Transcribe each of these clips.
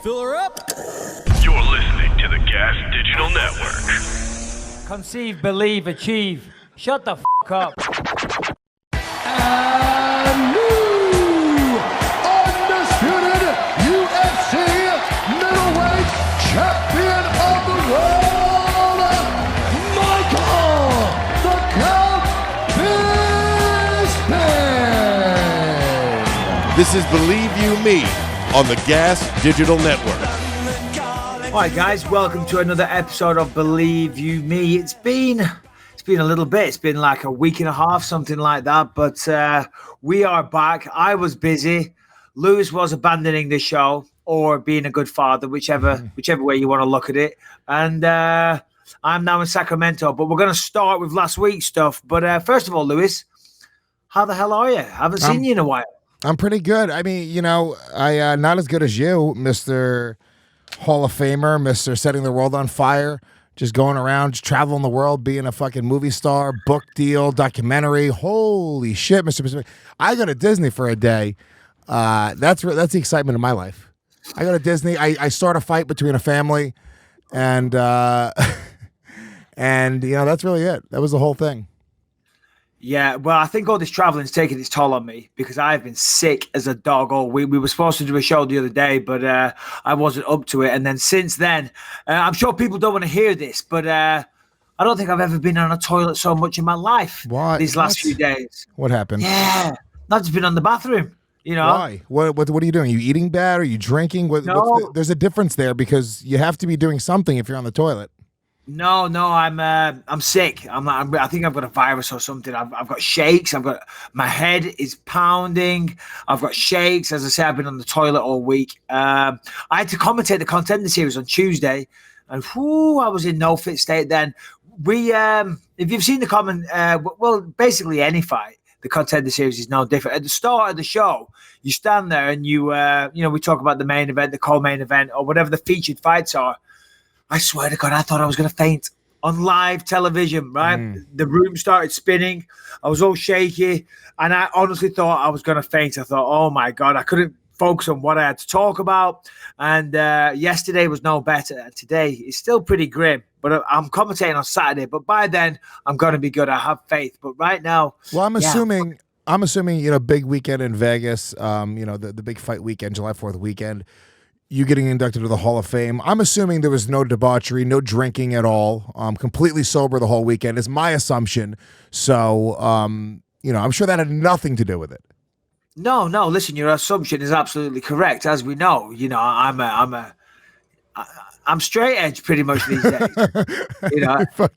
Fill her up. You're listening to the Gas Digital Network. Conceive, believe, achieve. Shut the f*** up. And new undisputed UFC middleweight champion of the world, Michael the Count Bisping. This is Believe You Me on the Gas Digital Network. All right, guys, welcome to another episode of Believe You Me. It's been a little bit. It's been like a week and a half, something like that. But we are back. I was busy. Lewis was abandoning the show or being a good father, whichever way you want to look at it. And I'm now in Sacramento. But we're going to start with last week's stuff. But first of all, Lewis, how the hell are you? I haven't seen you in a while. I'm pretty good. I mean, you know, I not as good as you, Mr. Hall of Famer, Mr. Setting the World on Fire, just going around, just traveling the world, being a fucking movie star, book deal, documentary. Holy shit, Mr. Bisping. I go to Disney for a day. That's the excitement of my life. I go to Disney. I start a fight between a family, and and you know, that's really it. That was the whole thing. Yeah, well, I think all this traveling's taken its toll on me because I've been sick as a dog all week. We were supposed to do a show the other day, but I wasn't up to it. And then since then, I'm sure people don't want to hear this, but I don't think I've ever been on a toilet so much in my life. Why? These last few days. What happened? Yeah, I've just been on the bathroom, you know. Why? What are you doing? Are you eating bad? Are you drinking? No. There's a difference there because you have to be doing something if you're on the toilet. No, I'm sick. I think I've got a virus or something. I've got shakes. My head is pounding. I've got shakes. As I say, I've been on the toilet all week. I had to commentate the Contender Series on Tuesday, and I was in no fit state then. We, if you've seen the basically any fight, the Contender Series is no different. At the start of the show, you stand there and you we talk about the main event, the co-main event, or whatever the featured fights are. I swear to God, I thought I was going to faint on live television, right? The room started spinning. I was all shaky, and I honestly thought I was going to faint. I thought, oh, my God, I couldn't focus on what I had to talk about. And yesterday was no better. And today is still pretty grim. But I'm commentating on Saturday. But by then, I'm going to be good. I have faith. But right now... Well, I'm assuming, big weekend in Vegas, the big fight weekend, July 4th weekend, you getting inducted to the Hall of Fame. I'm assuming there was no debauchery, no drinking at all. Completely sober the whole weekend is my assumption. So, I'm sure that had nothing to do with it. No. Listen, your assumption is absolutely correct. As we know, I'm straight edge pretty much these days.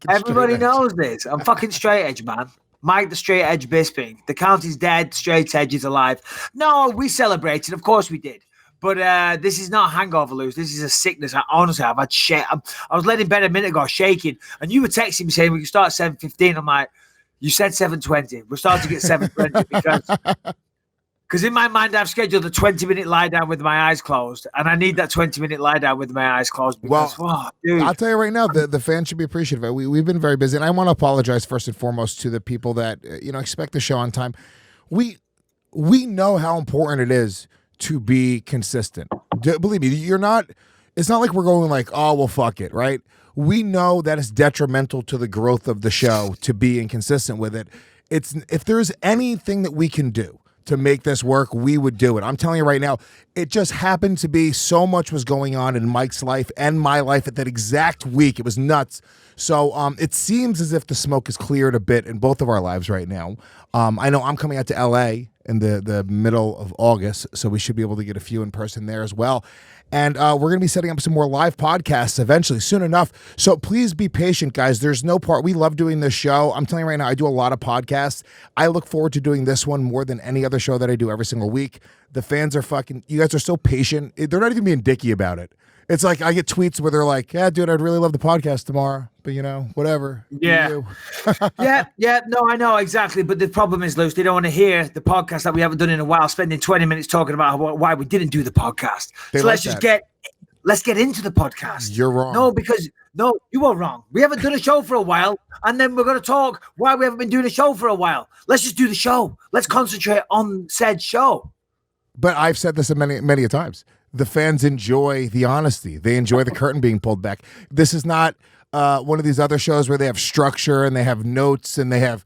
Everybody knows this. I'm fucking straight edge, man. Mike the Straight Edge Bisping. The count is dead. Straight edge is alive. No, we celebrated. Of course we did. But this is not hangover, Lewis. This is a sickness. Honestly, I've had shit. I was laying in bed a minute ago shaking, and you were texting me saying we can start at 7:15. I'm like, you said 7:20. We're starting at 7:20 because in my mind I've scheduled a 20-minute lie down with my eyes closed, and I need that 20-minute lie down with my eyes closed. Because, dude. I'll tell you right now, the fans should be appreciative of it. We've been very busy, and I want to apologize first and foremost to the people that expect the show on time. We know how important it is to be consistent. Believe me, it's not like we're going like, oh, well, fuck it, right? We know that it's detrimental to the growth of the show to be inconsistent with it. If there's anything that we can do to make this work, we would do it. I'm telling you right now, it just happened to be so much was going on in Mike's life and my life at that exact week. It was nuts. So it seems as if the smoke is cleared a bit in both of our lives right now. I know I'm coming out to L.A. in the middle of August, so we should be able to get a few in person there as well. And we're going to be setting up some more live podcasts eventually, soon enough. So please be patient, guys. There's no part. We love doing this show. I'm telling you right now, I do a lot of podcasts. I look forward to doing this one more than any other show that I do every single week. The fans are you guys are so patient. They're not even being dicky about it. It's like I get tweets where they're like, yeah, dude, I'd really love the podcast tomorrow. But, whatever. Yeah. Yeah. No, I know exactly. But the problem is, Luce, they don't want to hear the podcast that we haven't done in a while, spending 20 minutes talking about why we didn't do the podcast. Let's get into the podcast. You're wrong. No, you are wrong. We haven't done a show for a while, and then we're going to talk why we haven't been doing a show for a while. Let's just do the show. Let's concentrate on said show. But I've said this many, many a times. the fans enjoy the honesty. They enjoy the curtain being pulled back. This is not one of these other shows where they have structure and they have notes and they have,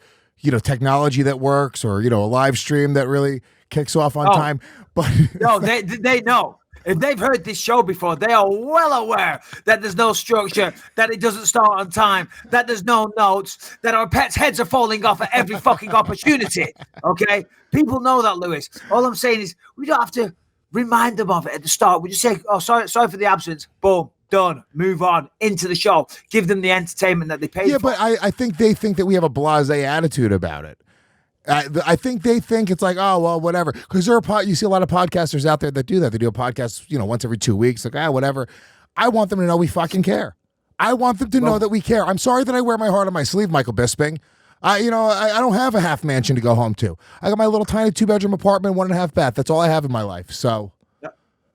technology that works, or, a live stream that really kicks off on time. But no, they know. If they've heard this show before, they are well aware that there's no structure, that it doesn't start on time, that there's no notes, that our pets' heads are falling off at every fucking opportunity. Okay? People know that, Lewis. All I'm saying is we don't have to remind them of it at the start. We just say, oh, sorry for the absence. Boom. Done. Move on into the show. Give them the entertainment that they paid for. Yeah, but I think they think that we have a blasé attitude about it. I think they think it's like, oh, well, whatever. Because you see a lot of podcasters out there that do that. They do a podcast, once every 2 weeks. Like, whatever. I want them to know we fucking care. I want them to know that we care. I'm sorry that I wear my heart on my sleeve, Michael Bisping. I don't have a half mansion to go home to. I got my little tiny 2-bedroom apartment, 1.5 bath. That's all I have in my life. So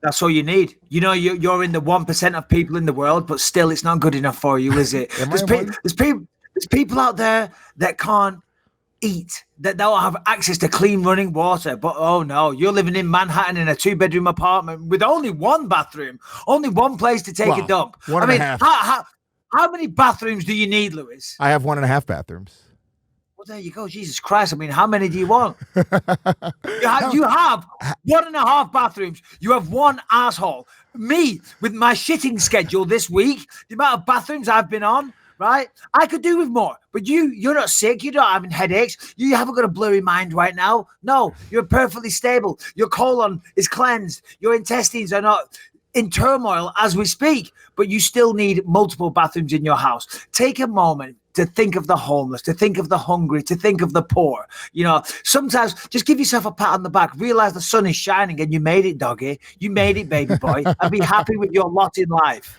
that's all you need. You're in the 1% of people in the world, but still, it's not good enough for you, is it? There's people out there that can't eat, that don't have access to clean running water. But oh no, you're living in Manhattan in a 2-bedroom apartment with only one bathroom, only one place to take a dump. How many bathrooms do you need, Lewis? I have 1.5 bathrooms. Well, there you go. Jesus Christ. I mean, how many do you want? You have 1.5 bathrooms. You have one asshole. Me, with my shitting schedule this week, the amount of bathrooms I've been on, right? I could do with more. But you're not sick. You're not having headaches. You haven't got a blurry mind right now. No, you're perfectly stable. Your colon is cleansed. Your intestines are not in turmoil as we speak. But you still need multiple bathrooms in your house. Take a moment to think of the homeless, to think of the hungry, to think of the poor. Sometimes just give yourself a pat on the back. Realize the sun is shining and you made it, doggy. You made it, baby boy. And be happy with your lot in life.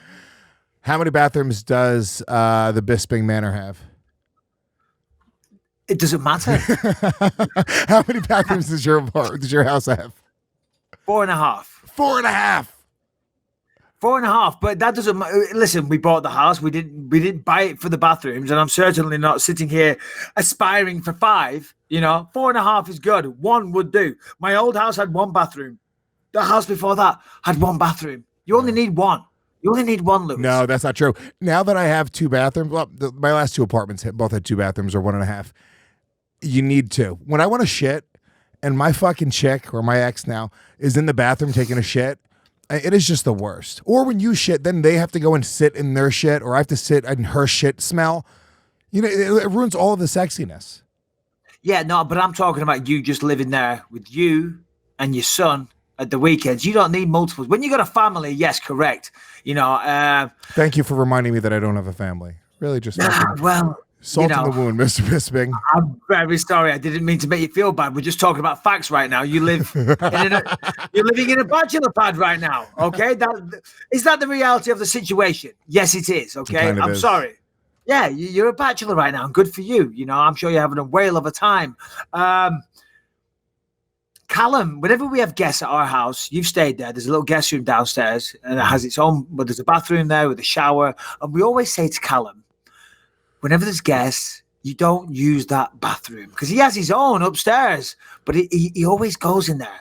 How many bathrooms does the Bisping Manor have? It doesn't matter. How many bathrooms does your house have? 4.5. 4.5. 4.5, but that doesn't matter. Listen, we bought the house. We didn't buy it for the bathrooms, and I'm certainly not sitting here aspiring for 5. 4.5 is good. 1 would do. My old house had 1 bathroom. The house before that had 1 bathroom. You only need 1. You only need 1, Lewis. No, that's not true. Now that I have 2 bathrooms, my last 2 apartments both had 2 bathrooms or 1.5. You need 2. When I want to shit, and my fucking chick or my ex now is in the bathroom taking a shit, it is just the worst. Or when you shit, then they have to go and sit in their shit, or I have to sit in her shit smell. It ruins all of the sexiness. Yeah, no, but I'm talking about you just living there with you and your son at the weekends. You don't need multiples. When you got a family, yes, correct. Thank you for reminding me that I don't have a family. Really just salt in the wound, Mr. Bisping. I'm very sorry. I didn't mean to make you feel bad. We're just talking about facts right now. You live you're living in a bachelor pad right now. Okay, is that the reality of the situation? Yes, it is. Okay, I'm sorry. Yeah, you're a bachelor right now. Good for you. I'm sure you're having a whale of a time. Callum, whenever we have guests at our house, you've stayed there. There's a little guest room downstairs, and it has its own. But there's a bathroom there with a shower, and we always say to Callum, whenever there's guests, you don't use that bathroom because he has his own upstairs, but he always goes in there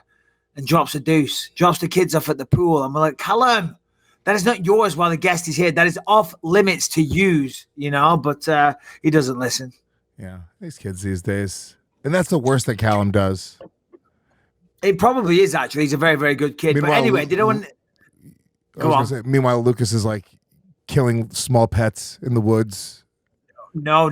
and drops a deuce, drops the kids off at the pool. And we're like, Callum, that is not yours while the guest is here. That is off limits to use, but he doesn't listen. Yeah, these kids these days. And that's the worst that Callum does. It probably is, actually. He's a very, very good kid. Meanwhile, but anyway, they don't want... Meanwhile, Lucas is like killing small pets in the woods. No.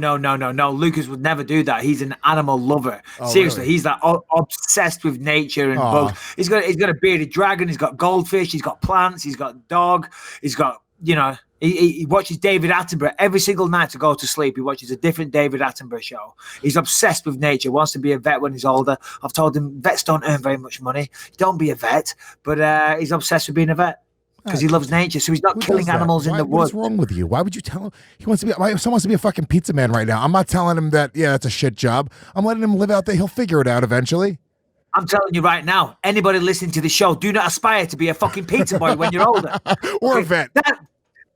Lucas would never do that. He's an animal lover. Seriously, really? He's like obsessed with nature and bugs. He's got a bearded dragon. He's got goldfish. He's got plants. He's got dog. He's got, he watches David Attenborough every single night to go to sleep. He watches a different David Attenborough show. He's obsessed with nature. Wants to be a vet when he's older. I've told him vets don't earn very much money. Don't be a vet. But he's obsessed with being a vet. Because he loves nature, so he's not killing animals in the woods. What's wrong with you? Why would you tell him someone wants to be a fucking pizza man right now? I'm not telling him that, that's a shit job. I'm letting him live out there. He'll figure it out eventually. I'm telling you right now, anybody listening to the show, do not aspire to be a fucking pizza boy when you're older. Or a vet.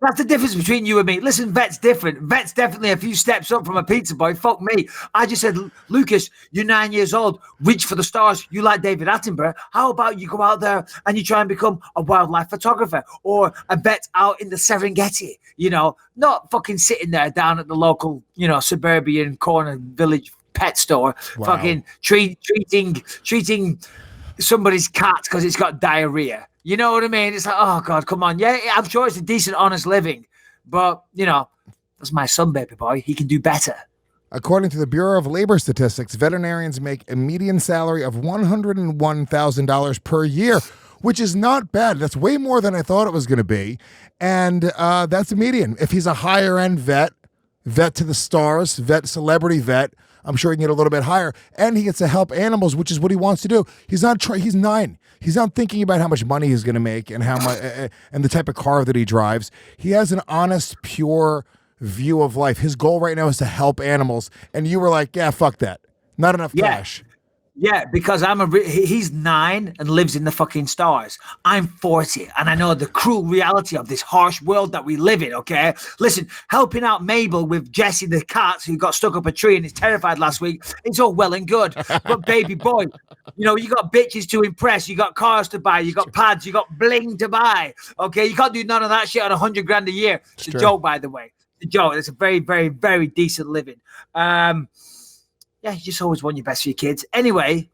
That's the difference between you and me. Listen, Vet's different. Vet's definitely a few steps up from a pizza boy. Fuck me. I just said, Lucas, you're 9 years old. Reach for the stars. You like David Attenborough. How about you go out there and you try and become a wildlife photographer or a vet out in the Serengeti? Not fucking sitting there down at the local, suburban corner village pet store, fucking treating somebody's cat because it's got diarrhea. You know what I mean? It's like, oh God, come on. Yeah, I'm sure it's a decent, honest living, but that's my son, baby boy. He can do better. According to the Bureau of Labor Statistics, veterinarians make a median salary of $101,000 per year, which is not bad. That's way more than I thought it was going to be, and that's a median. If he's a higher end vet to the stars, celebrity vet, I'm sure he can get a little bit higher, and he gets to help animals, which is what he wants to do. He's 9. He's not thinking about how much money he's going to make and how much and the type of car that he drives. He has an honest, pure view of life. His goal right now is to help animals, and you were like, "Yeah, fuck that. Not enough cash." Yeah, because he's 9 and lives in the fucking stars. I'm 40, and I know the cruel reality of this harsh world that we live in, okay? Listen, helping out Mabel with Jessie the cat who got stuck up a tree and is terrified last week, it's all well and good. But baby boy, you got bitches to impress, you got cars to buy, you got pads, you got bling to buy, okay? You can't do none of that shit on $100 grand a year. It's a joke, by the way. It's a joke. It's a very, very, very decent living. Yeah, you just always want your best for your kids. Anyway,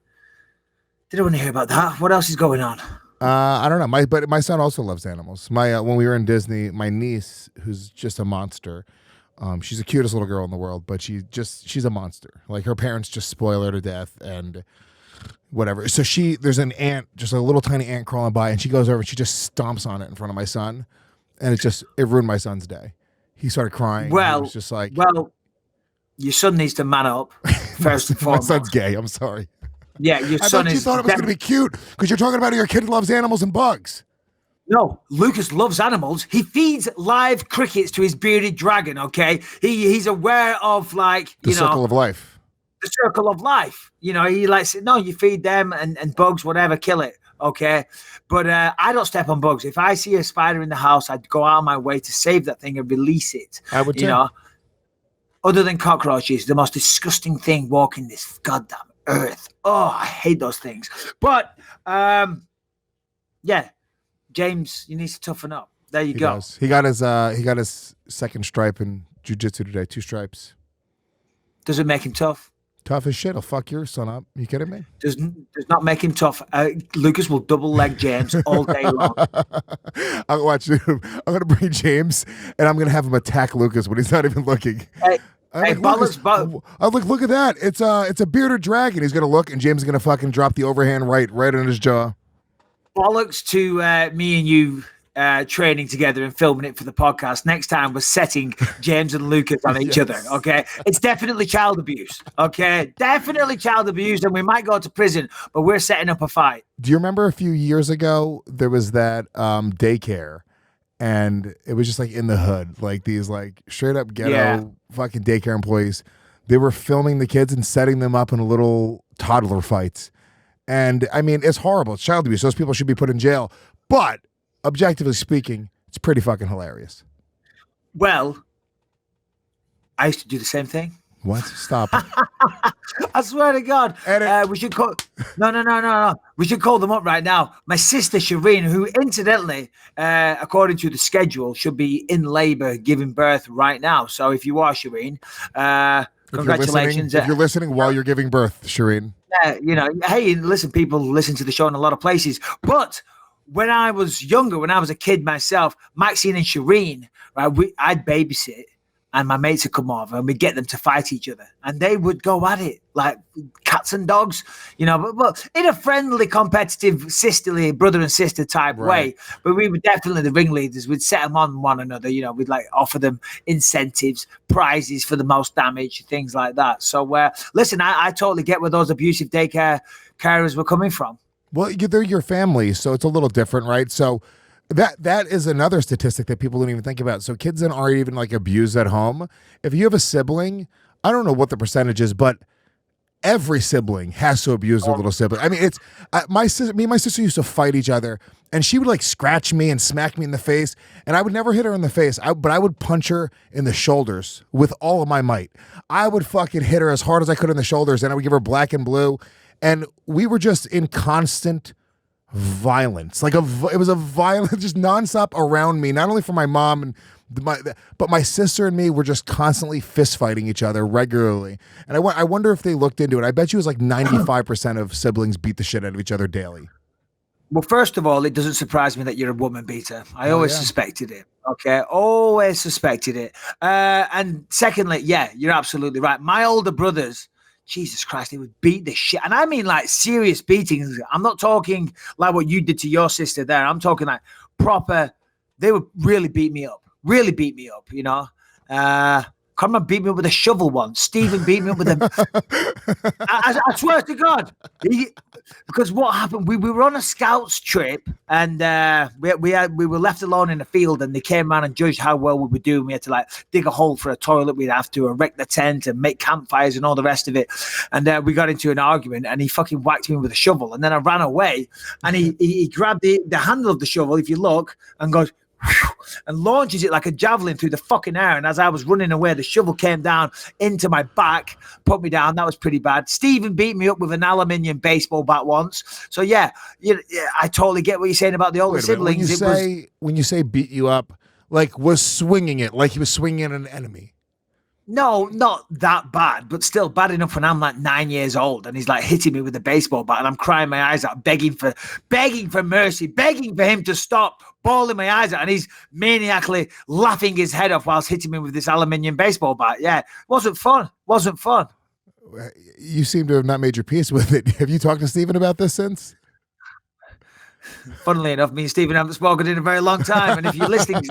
didn't want to hear about that. What else is going on? I don't know. But my son also loves animals. When we were in Disney, my niece, who's just a monster, she's the cutest little girl in the world, but she's a monster. Like her parents just spoil her to death and whatever. So there's an ant, just a little tiny ant crawling by, and she goes over and she just stomps on it in front of my son, and it ruined my son's day. He started crying. Well, he was just like, your son needs to man up first and foremost. My son's gay. I'm sorry. Yeah, your son is. You thought it was going to be cute because you're talking about your kid loves animals and bugs. No, Lucas loves animals. He feeds live crickets to his bearded dragon. Okay, he's aware of the circle of life. The circle of life. He likes it. No, you feed them and bugs, whatever, kill it. Okay, but I don't step on bugs. If I see a spider in the house, I'd go out of my way to save that thing and release it. I would too. Other than cockroaches, the most disgusting thing walking this goddamn earth. Oh, I hate those things. But yeah, James, you need to toughen up. There you go. Does. He got his second stripe in jiu-jitsu today. 2 stripes. Does it make him tough? Tough as shit. I'll fuck your son up. You kidding me? Does not make him tough. Lucas will double leg James all day long. I'll watch him. I'm going to bring James, and I'm going to have him attack Lucas when he's not even looking. Look at that. It's a bearded dragon. He's going to look, and James is going to fucking drop the overhand right on his jaw. Bollocks to me and you training together and filming it for the podcast. Next time we're setting James and Lucas on each other, okay? It's definitely child abuse, okay? Definitely child abuse, and we might go to prison, but we're setting up a fight. Do you remember a few years ago, there was that daycare, and it was just like in the hood, like these like straight up ghetto fucking daycare employees. They were filming the kids and setting them up in little toddler fights. And I mean, it's horrible. It's child abuse. Those people should be put in jail. But objectively speaking, it's pretty fucking hilarious. Well, I used to do the same thing. What? Stop. I swear to God. We should call. No. We should call them up right now. My sister Shireen, who incidentally, according to the schedule, should be in labor, giving birth right now. So if you are Shireen, congratulations. If you're listening while you're giving birth, Shireen. Hey, listen, people listen to the show in a lot of places. But when I was younger, when I was a kid myself, Maxine and Shireen, right, I'd babysit. And my mates would come over and we'd get them to fight each other. And they would go at it like cats and dogs, but in a friendly, competitive, sisterly, brother and sister type way. But we were definitely the ringleaders. We'd set them on one another. We'd offer them incentives, prizes for the most damage, things like that. So, listen, I totally get where those abusive daycare carers were coming from. Well, they're your family, so it's a little different, right? So that is another statistic that people don't even think about. So kids that aren't even abused at home, if you have a sibling, I don't know what the percentage is, but every sibling has to abuse their little sibling. I mean, it's me and my sister used to fight each other, and she would like scratch me and smack me in the face, and I would never hit her in the face, but I would punch her in the shoulders with all of my might. I would fucking hit her as hard as I could in the shoulders, and I would give her black and blue, and we were just in constant violence. It was a violent, just nonstop around me, not only for my mom and but my sister and me were just constantly fist fighting each other regularly. And I wonder if they looked into it. I bet you it was like 95% of siblings beat the shit out of each other daily. Well, first of all, it doesn't surprise me that you're a woman beater. I always suspected it. Okay, always suspected it. And secondly, yeah, you're absolutely right. My older brothers, Jesus Christ, they would beat the shit. And I mean like serious beatings. I'm not talking like what you did to your sister there. I'm talking like proper, they would really beat me up. Really beat me up, you know. Conrad beat me up with a shovel once. Stephen beat me up with a... I swear to God. Because what happened, we were on a scouts trip, and we were left alone in the field, and they came around and judged how well we were doing. We had to like dig a hole for a toilet. We'd have to erect the tent and make campfires and all the rest of it. And we got into an argument, and he fucking whacked me with a shovel. And then I ran away, and he grabbed the handle of the shovel, if you look, and goes... and launches it like a javelin through the fucking air. And as I was running away, the shovel came down into my back, put me down. That was pretty bad. Stephen beat me up with an aluminium baseball bat once. So yeah, I totally get what you're saying about the older siblings. When you say beat you up, like was swinging it like he was swinging at an enemy. No, not that bad, but still bad enough when I'm like 9 years old and he's like hitting me with a baseball bat and I'm crying my eyes out, begging for mercy, begging for him to stop, bawling my eyes out, and he's maniacally laughing his head off whilst hitting me with this aluminium baseball bat. Yeah, wasn't fun. You seem to have not made your peace with it. Have you talked to Stephen about this since? Funnily enough, me and Stephen haven't spoken in a very long time. And if you're listening,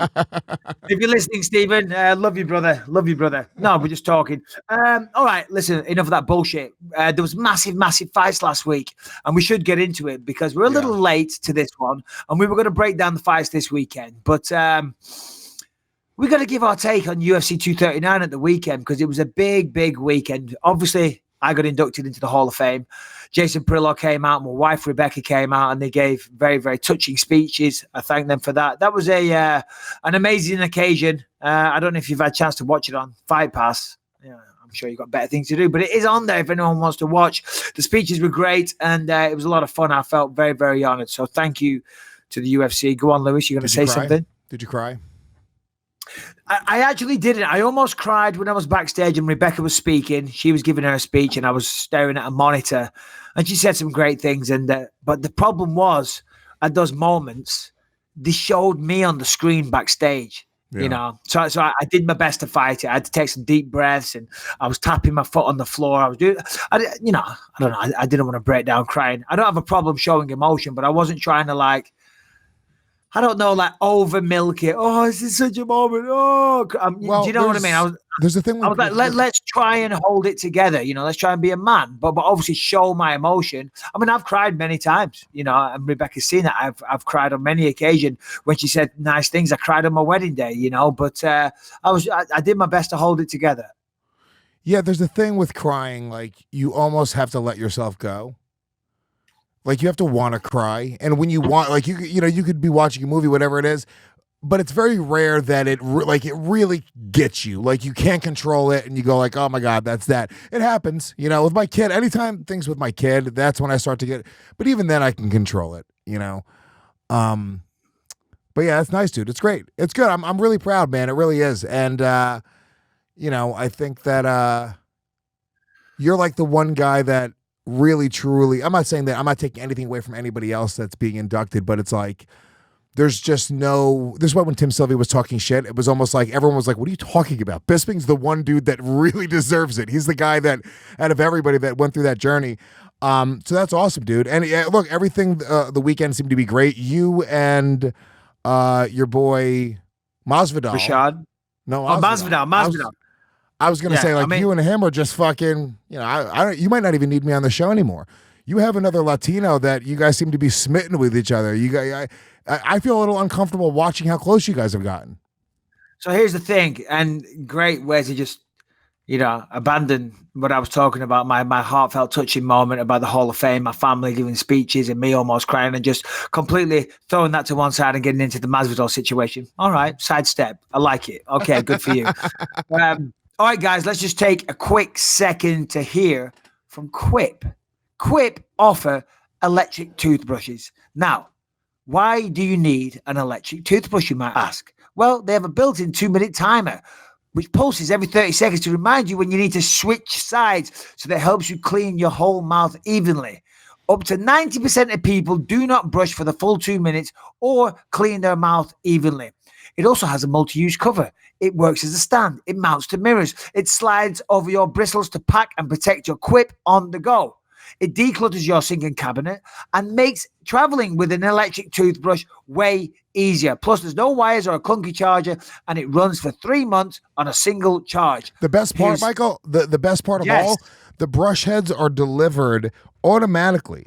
Stephen, love you, brother. No, we're just talking. All right, listen, enough of that bullshit. There was massive fights last week, and we should get into it because we're a little late to this one, and we were going to break down the fights this weekend. But we got to give our take on UFC 239 at the weekend because it was a big weekend. Obviously, I got inducted into the Hall of Fame. Jason Perillo came out, my wife Rebecca came out, and they gave very, very touching speeches. I thank them for that. That was an amazing occasion. I don't know if you've had a chance to watch it on Fight Pass. Yeah, I'm sure you've got better things to do, but it is on there if anyone wants to watch. The speeches were great, and it was a lot of fun. I felt very, very honored. So thank you to the UFC. Go on, Lewis. You're going to say something? Did you cry? I actually didn't. I almost cried when I was backstage and Rebecca was speaking. She was giving her speech and I was staring at a monitor and she said some great things. But the problem was at those moments, they showed me on the screen backstage, you know. So I did my best to fight it. I had to take some deep breaths and I was tapping my foot on the floor. I don't know. I didn't want to break down crying. I don't have a problem showing emotion, but I wasn't trying to like over milk it. Oh, this is such a moment. Oh, do you know what I mean? There's a thing. I was like, let's try and hold it together. You know, let's try and be a man, but obviously show my emotion. I mean, I've cried many times. You know, and Rebecca's seen that. I've cried on many occasions when she said nice things. I cried on my wedding day. You know, but I did my best to hold it together. Yeah, there's a thing with crying. Like you almost have to let yourself go. Like you have to want to cry, and when you want, like you could be watching a movie, whatever it is, but it's very rare that it really gets you. Like you can't control it, and you go like, "Oh my God, that's that." It happens, you know, with my kid. Anytime things with my kid, that's when I start to get. But even then, I can control it, you know. But yeah, it's nice, dude. It's great. It's good. I'm really proud, man. It really is, and you know, I think that you're like the one guy that. Really, truly, I'm not saying that I'm not taking anything away from anybody else that's being inducted, but it's like there's just no. This is why when Tim Sylvia was talking shit, it was almost like everyone was like, "What are you talking about?" Bisping's the one dude that really deserves it. He's the guy that out of everybody that went through that journey. So that's awesome, dude. And look, everything the weekend seemed to be great. You and your boy Masvidal, Rashad. No, Masvidal. I was gonna say, like, you and him are just fucking, you know, I don't. You might not even need me on the show anymore. You have another Latino that you guys seem to be smitten with each other. You guys, I feel a little uncomfortable watching how close you guys have gotten. So here's the thing, and great way to just abandon what I was talking about, my heartfelt touching moment about the Hall of Fame, my family giving speeches and me almost crying, and just completely throwing that to one side and getting into the Masvidal situation. All right, sidestep. I like it. Okay, good for you. All right, guys, let's just take a quick second to hear from Quip. Quip offer electric toothbrushes. Now, why do you need an electric toothbrush, you might ask? Well, they have a built-in 2-minute timer, which pulses every 30 seconds to remind you when you need to switch sides, so that helps you clean your whole mouth evenly. Up to 90% of people do not brush for the full 2 minutes or clean their mouth evenly. It also has a multi-use cover. It works as a stand. It mounts to mirrors. It slides over your bristles to pack and protect your Quip on the go. It declutters your sink and cabinet and makes traveling with an electric toothbrush way easier. Plus, there's no wires or a clunky charger, and it runs for 3 months on a single charge. The best part, Michael, the best part of all, the brush heads are delivered automatically.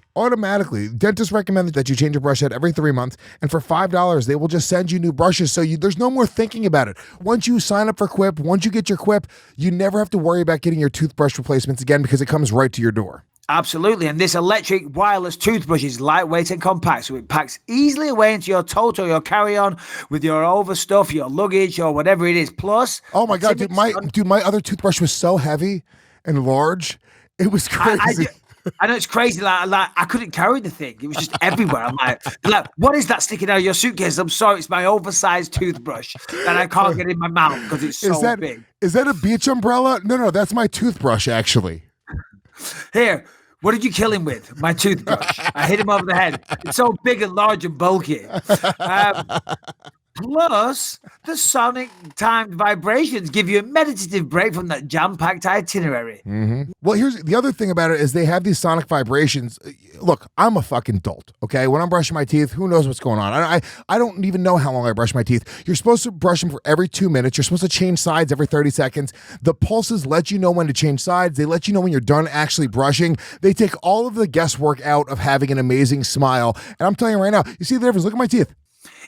Dentists recommend that you change your brush head every 3 months, and for $5, they will just send you new brushes, so there's no more thinking about it. Once you sign up for Quip, once you get your Quip, you never have to worry about getting your toothbrush replacements again, because it comes right to your door. Absolutely. And this electric wireless toothbrush is lightweight and compact, so it packs easily away into your tote or your carry-on with your overstuff, your luggage, or whatever it is. Plus, oh my God, dude, my other toothbrush was so heavy and large. It was crazy. I know it's crazy. Like I couldn't carry the thing. It was just everywhere. I'm like, what is that sticking out of your suitcase? I'm sorry, it's my oversized toothbrush that I can't get in my mouth because it's so big. Is that a beach umbrella? No, that's my toothbrush, actually. Here, what did you kill him with? My toothbrush. I hit him over the head. It's so big and large and bulky. Plus, the sonic timed vibrations give you a meditative break from that jam-packed itinerary. Mm-hmm. Well, here's the other thing about it is they have these sonic vibrations. Look, I'm a fucking dolt, okay? When I'm brushing my teeth, who knows what's going on? I don't even know how long I brush my teeth. You're supposed to brush them for every 2 minutes. You're supposed to change sides every 30 seconds. The pulses let you know when to change sides. They let you know when you're done actually brushing. They take all of the guesswork out of having an amazing smile. And I'm telling you right now, you see the difference? Look at my teeth.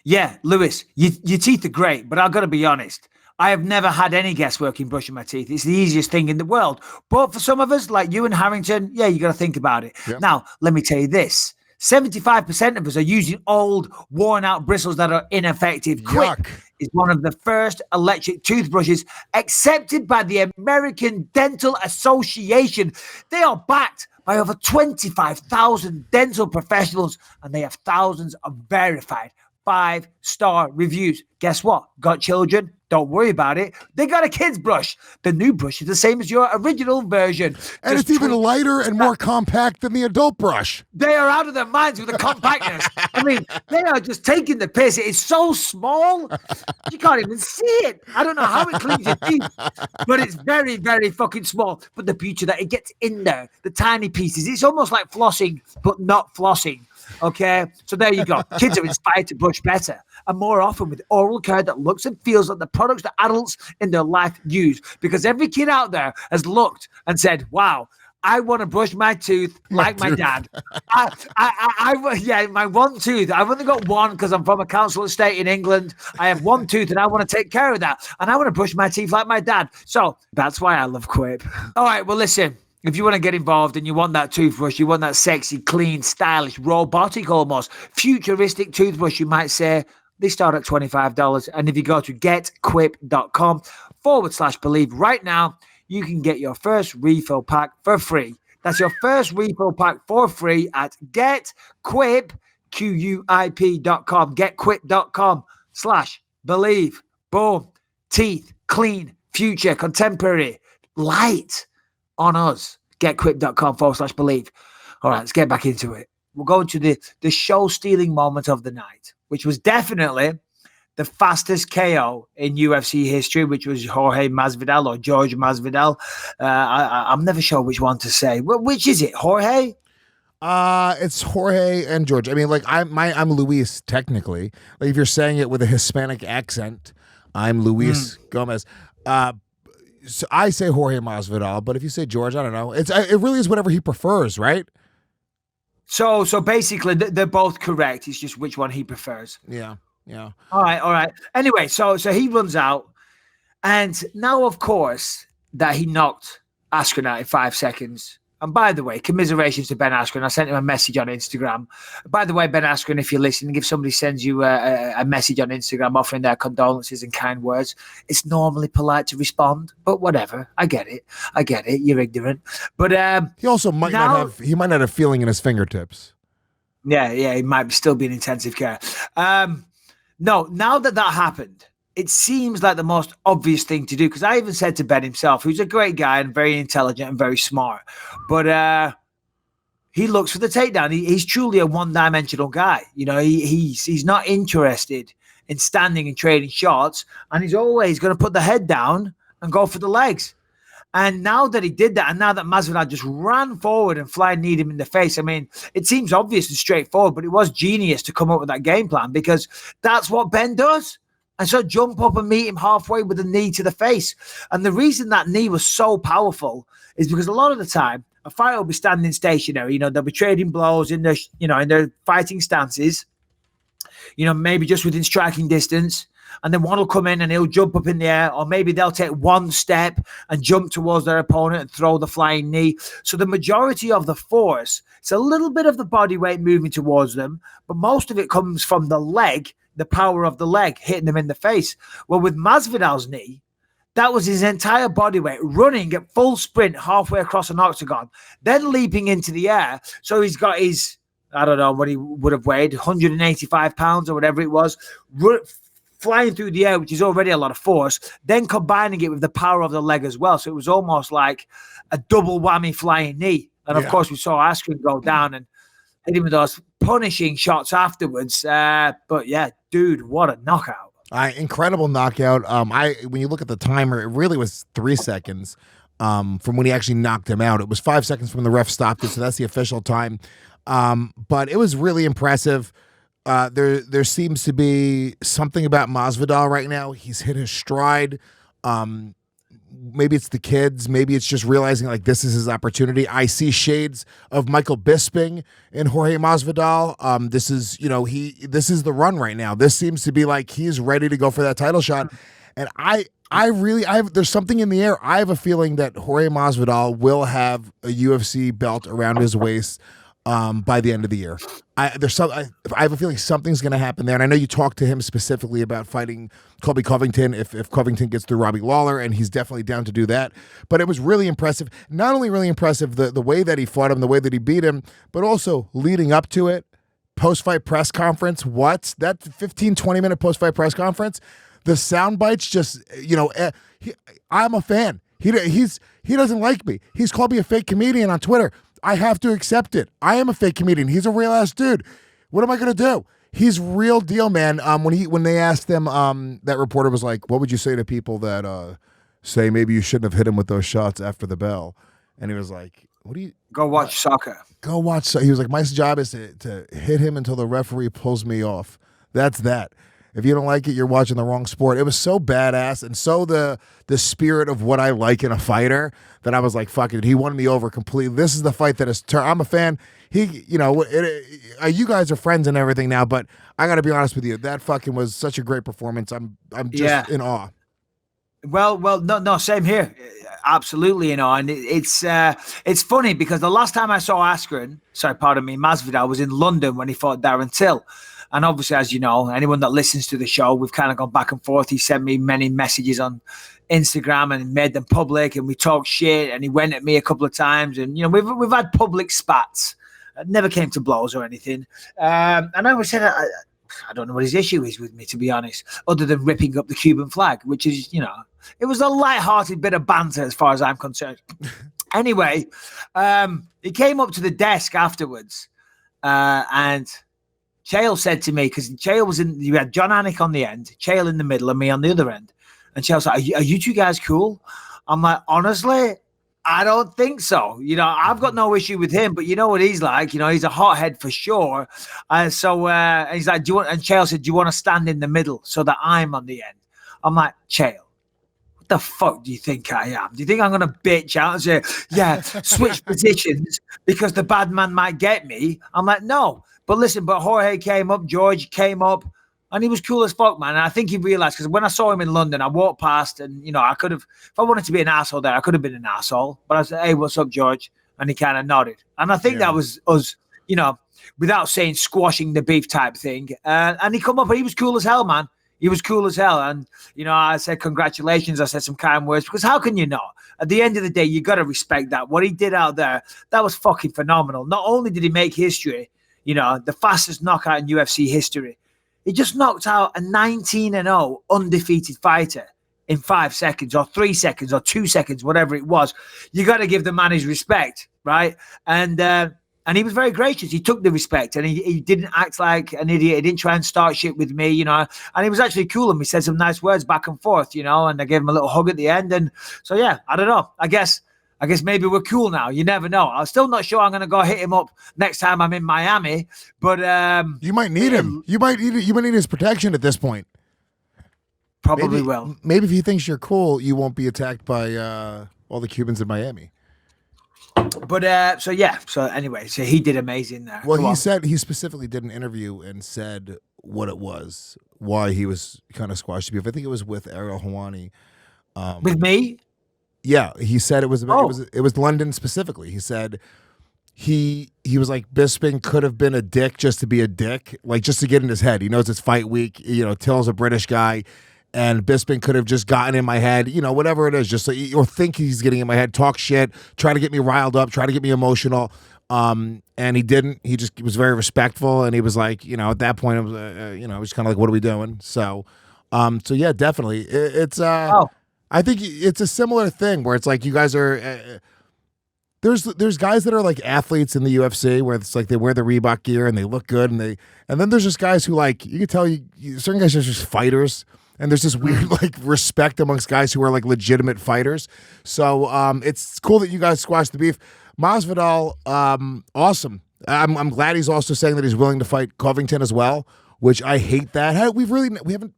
Yeah, Lewis, your teeth are great, but I've got to be honest. I have never had any guesswork in brushing my teeth. It's the easiest thing in the world. But for some of us, like you and Harrington, yeah, you got to think about it. Yep. Now, let me tell you this. 75% of us are using old, worn-out bristles that are ineffective. Quip is one of the first electric toothbrushes accepted by the American Dental Association. They are backed by over 25,000 dental professionals, and they have thousands of verified 5-star reviews. Guess what? Got children? Don't worry about it. They got a kid's brush. The new brush is the same as your original version. And it's even lighter and more compact than the adult brush. They are out of their minds with the compactness. I mean, they are just taking the piss. It's so small, you can't even see it. I don't know how it cleans your teeth, but it's very, very fucking small. But the beauty that it gets in there, the tiny pieces, it's almost like flossing, but not flossing. Okay, so there you go. Kids are inspired to brush better and more often with oral care that looks and feels like the products that adults in their life use. Because every kid out there has looked and said, wow, I want to brush my tooth like my dad. My one tooth. I've only got one because I'm from a council estate in England. I have one tooth and I want to take care of that. And I want to brush my teeth like my dad. So that's why I love Quip. All right, well, listen. If you want to get involved and you want that toothbrush, you want that sexy, clean, stylish, robotic almost, futuristic toothbrush, you might say, they start at $25. And if you go to getquip.com/believe right now, you can get your first refill pack for free. That's your first refill pack for free at getquip.com. Getquip.com/believe. Boom. Teeth, clean, future, contemporary, light. On us, getquip.com/believe. All right, let's get back into it. We'll go into the show-stealing moment of the night, which was definitely the fastest KO in UFC history, which was Jorge Masvidal or George Masvidal. I'm never sure which one to say. Which is it, Jorge? It's Jorge and George. I mean, like I'm Luis technically. Like if you're saying it with a Hispanic accent, I'm Luis Gomez. So I say Jorge Masvidal, but if you say George, I don't know. It really is whatever he prefers, right? So basically, they're both correct. It's just which one he prefers. Yeah. All right. Anyway, so he runs out, and now, of course, that he knocked Askren out in 5 seconds. And by the way, commiserations to Ben Askren. I sent him a message on Instagram. By the way, Ben Askren, if you're listening, if somebody sends you a message on Instagram offering their condolences and kind words, it's normally polite to respond. But whatever, I get it. You're ignorant. But he also might not have feeling in his fingertips. Yeah, he might still be in intensive care. No, now that happened, it seems like the most obvious thing to do, because I even said to Ben himself, who's a great guy and very intelligent and very smart, but he looks for the takedown. He's truly a one-dimensional guy. You know, he's not interested in standing and trading shots, and he's always going to put the head down and go for the legs. And now that he did that, and now that Masvidal just ran forward and flying kneed him in the face, I mean, it seems obvious and straightforward, but it was genius to come up with that game plan, because that's what Ben does. And so jump up and meet him halfway with a knee to the face. And the reason that knee was so powerful is because a lot of the time, a fighter will be standing stationary. You know, they'll be trading blows in their, in their fighting stances, maybe just within striking distance. And then one will come in and he'll jump up in the air, or maybe they'll take one step and jump towards their opponent and throw the flying knee. So the majority of the force, it's a little bit of the body weight moving towards them, but most of it comes from the leg, the power of the leg hitting them in the face. Well, with Masvidal's knee, that was his entire body weight running at full sprint halfway across an octagon, then leaping into the air. So he's got his, I don't know what he would have weighed, 185 pounds or whatever it was, flying through the air, which is already a lot of force, then combining it with the power of the leg as well. So it was almost like a double whammy flying knee. And of course, we saw Askren go down and hit him with those punishing shots afterwards. But yeah, dude, what a knockout. Incredible knockout. When you look at the timer, it really was 3 seconds from when he actually knocked him out. It was 5 seconds from the ref stopped it, so that's the official time. But it was really impressive. There seems to be something about Masvidal right now. He's hit his stride. Maybe it's the kids. Maybe it's just realizing like this is his opportunity. I see shades of Michael Bisping in Jorge Masvidal. This is the run right now. This seems to be like he's ready to go for that title shot. And there's something in the air. I have a feeling that Jorge Masvidal will have a UFC belt around his waist by the end of the year. I have a feeling something's going to happen there, and I know you talked to him specifically about fighting Colby Covington if Covington gets through Robbie Lawler, and he's definitely down to do that. But it was really impressive. Not only really impressive the way that he fought him, the way that he beat him, but also leading up to it, post-fight press conference. What? That 15, 20-minute post-fight press conference, the sound bites just, I'm a fan. He doesn't like me. He's called me a fake comedian on Twitter. I have to accept it. I am a fake comedian. He's a real ass dude. What am I gonna do? He's real deal, man. When they asked him, that reporter was like, "What would you say to people that say maybe you shouldn't have hit him with those shots after the bell?" And he was like, "What do you go watch soccer? Go watch." He was like, "My job is to hit him until the referee pulls me off. That's that. If you don't like it, you're watching the wrong sport." It was so badass and so the spirit of what I like in a fighter that I was like, fuck it. He won me over completely. This is the fight that is I'm a fan. You guys are friends and everything now, but I got to be honest with you. That fucking was such a great performance. I'm just in awe. Well, no, same here. Absolutely, and it's funny because the last time I saw Masvidal was in London when he fought Darren Till. And obviously, as you know, anyone that listens to the show, we've kind of gone back and forth. He sent me many messages on Instagram and made them public, and we talked shit, and he went at me a couple of times. And, we've had public spats. It never came to blows or anything. And I always said, I don't know what his issue is with me, to be honest, other than ripping up the Cuban flag, which is, it was a lighthearted bit of banter as far as I'm concerned. Anyway, he came up to the desk afterwards, and Chael said to me, because Chael was you had John Anik on the end, Chael in the middle, and me on the other end. And Chael's like, are you two guys cool? I'm like, honestly, I don't think so. I've got no issue with him, but you know what he's like. He's a hothead for sure. And he's like, and Chael said, do you want to stand in the middle so that I'm on the end? I'm like, Chael, what the fuck do you think I am? Do you think I'm going to bitch out and say, yeah, switch positions because the bad man might get me? I'm like, no. But listen, Jorge came up, George came up. And he was cool as fuck, man. And I think he realized, because when I saw him in London, I walked past and, I could have, if I wanted to be an asshole there, I could have been an asshole. But I said, hey, what's up, George? And he kind of nodded. And I think that was us, without saying squashing the beef type thing. And he come up and he was cool as hell, man. He was cool as hell. And, I said, congratulations. I said some kind words, because how can you not? At the end of the day, you got to respect that. What he did out there, that was fucking phenomenal. Not only did he make history, the fastest knockout in UFC history, he just knocked out a 19-0 undefeated fighter in 5 seconds or 3 seconds or 2 seconds, whatever it was. You got to give the man his respect, right? And he was very gracious. He took the respect and he didn't act like an idiot. He didn't try and start shit with me, And he was actually cool and we said some nice words back and forth, and I gave him a little hug at the end. And so, yeah, I don't know. I guess maybe we're cool now. You never know. I'm still not sure I'm going to go hit him up next time I'm in Miami. But you might need him. You might need his protection at this point. Probably will. Maybe if he thinks you're cool, you won't be attacked by all the Cubans in Miami. But so anyway, so he did amazing there. Well, he specifically did an interview and said what it was, why he was kind of squashed to beef. I think it was with Ariel Helwani. With me? Yeah, he said it was London specifically. He said he was like, Bisping could have been a dick just to be a dick, like just to get in his head. He knows it's fight week. Till's a British guy. And Bisping could have just gotten in my head, whatever it is, just so, or think he's getting in my head, talk shit, try to get me riled up, try to get me emotional. And he didn't. He was very respectful, and he was like, at that point, it was, it was kind of like, what are we doing? So yeah, definitely, I think it's a similar thing where it's like you guys are. There's guys that are like athletes in the UFC where it's like they wear the Reebok gear and they look good, and then there's just guys who, like, you can tell certain guys are just fighters. And there's this weird like respect amongst guys who are like legitimate fighters. So it's cool that you guys squashed the beef. Masvidal, awesome. I'm glad he's also saying that he's willing to fight Covington as well, which I hate that. We haven't.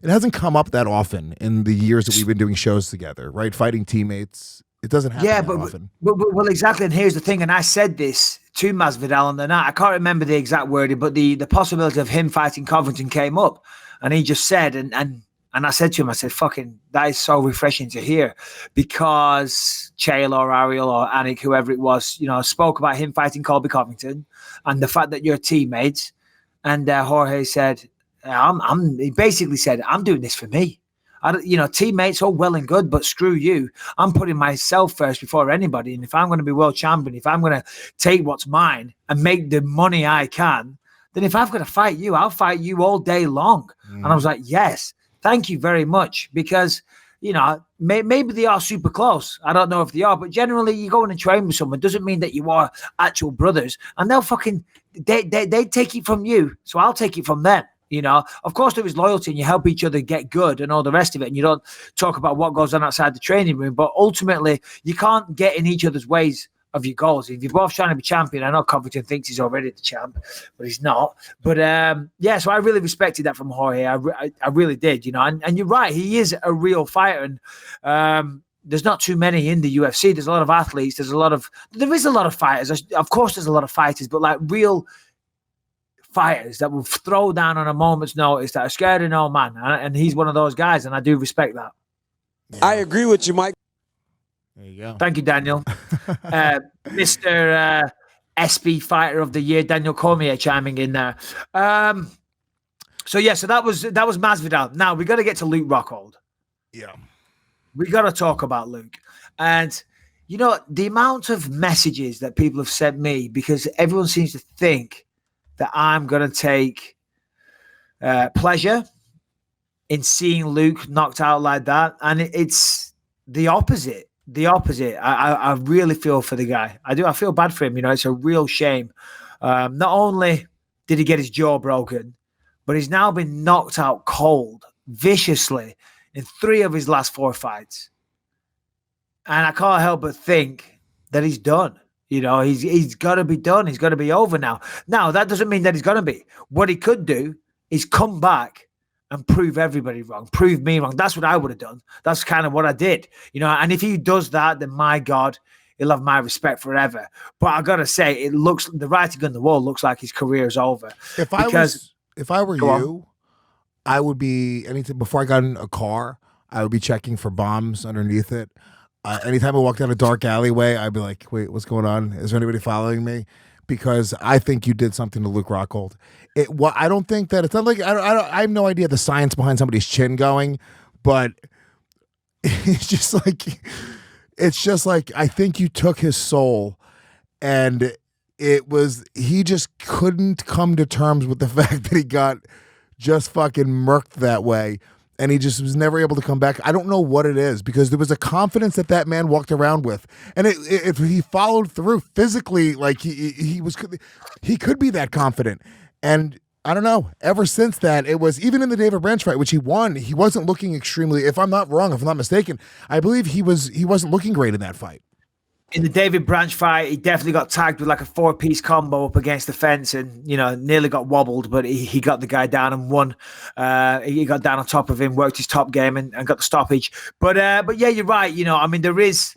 It hasn't come up that often in the years that we've been doing shows together, right? Fighting teammates. It doesn't happen that often. Well, exactly. And here's the thing. And I said this to Masvidal on the night. I can't remember the exact wording, but the possibility of him fighting Covington came up. And he just said, and I said to him, I said, fucking, that is so refreshing to hear, because Chael or Ariel or Anik, whoever it was, spoke about him fighting Colby Covington and the fact that you're teammates. And Jorge said, he basically said, I'm doing this for me. Teammates, all well and good, but screw you. I'm putting myself first before anybody. And if I'm going to be world champion, if I'm going to take what's mine and make the money I can, then if I've got to fight you, I'll fight you all day long. And I was like, yes, thank you very much. Because, maybe they are super close. I don't know if they are, but generally you go in and train with someone doesn't mean that you are actual brothers. And they'll they take it from you. So I'll take it from them. Of course there is loyalty and you help each other get good and all the rest of it. And you don't talk about what goes on outside the training room, but ultimately you can't get in each other's ways of your goals. If you're both trying to be champion, I know Covington thinks he's already the champ, but he's not. But so I really respected that from Jorge. I really did, and you're right. He is a real fighter. And there's not too many in the UFC. There's a lot of athletes. There is a lot of fighters. Of course, there's a lot of fighters, but like real fighters that will throw down on a moment's notice, that are scared of no man. And he's one of those guys, and I do respect that. Yeah. I agree with you, Mike. There you go. Thank you, Daniel. Mr. SB Fighter of the Year, Daniel Cormier, chiming in there. So that was Masvidal. Now we got to get to Luke Rockhold. Yeah, we got to talk about Luke. And the amount of messages that people have sent me, because everyone seems to think that I'm going to take pleasure in seeing Luke knocked out like that, and it's the opposite. I really feel for the guy. I do. I feel bad for him. It's a real shame. Not only did he get his jaw broken, but he's now been knocked out cold, viciously, in 3 of his last 4 fights. And I can't help but think that he's done. He's got to be done. He's got to be over now. Now, that doesn't mean that he's going to be. What he could do is come back and prove everybody wrong, prove me wrong. That's what I would have done. That's kind of what I did, and if he does that, then my God, he'll have my respect forever. But I got to say, the writing on the wall looks like his career is over. If I were you, I would be anytime before I got in a car, I would be checking for bombs underneath it. Anytime I walked down a dark alleyway, I'd be like, "Wait, what's going on? Is there anybody following me?" Because I think you did something to Luke Rockhold. I don't think that it's not like I have no idea the science behind somebody's chin going, but it's just like I think you took his soul, and he just couldn't come to terms with the fact that he got just fucking murked that way, and he just was never able to come back. I don't know what it is, because there was a confidence that man walked around with, and if he followed through physically, like he could be that confident. And I don't know, ever since that, it was, even in the David Branch fight, which he won, he wasn't looking extremely, if I'm not mistaken, I believe he wasn't looking great in that fight. In the David Branch fight, he definitely got tagged with like a 4-piece combo up against the fence, and nearly got wobbled, but he got the guy down and won. He got down on top of him, worked his top game, and got the stoppage. But yeah, you're right. There is.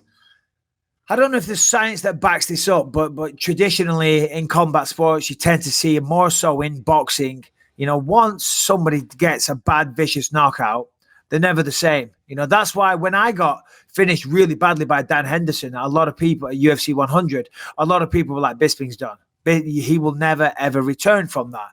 I don't know if there's science that backs this up, but traditionally in combat sports, you tend to see it more so in boxing. Once somebody gets a bad, vicious knockout, they're never the same. That's why when I got finished really badly by Dan Henderson, a lot of people at UFC 100, a lot of people were like, Bisping's done. He will never, ever return from that.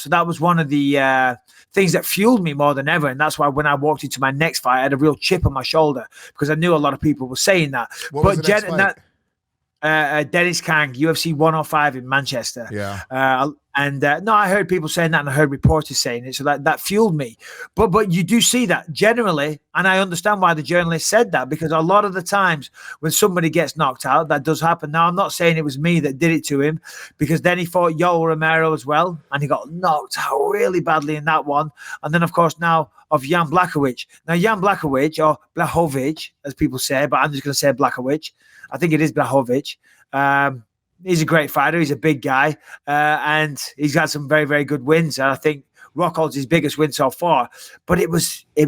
So that was one of the things that fueled me more than ever. And that's why when I walked into my next fight, I had a real chip on my shoulder, because I knew a lot of people were saying that. What was the next fight? Dennis Kang, UFC 105 in Manchester. Yeah. No, I heard people saying that, and I heard reporters saying it, so that fueled me. But you do see that generally, and I understand why the journalist said that, because a lot of the times when somebody gets knocked out, that does happen. Now, I'm not saying it was me that did it to him, because then he fought Yoel Romero as well, and he got knocked out really badly in that one. And then, of course, now of Jan Blachowicz. Now, Jan Blachowicz, or Blachowicz, as people say, but I'm just going to say Blachowicz. I think it is Blachowicz. He's a great fighter. He's a big guy, and he's got some very, very good wins. And I think Rockholds' his biggest win so far. But it was a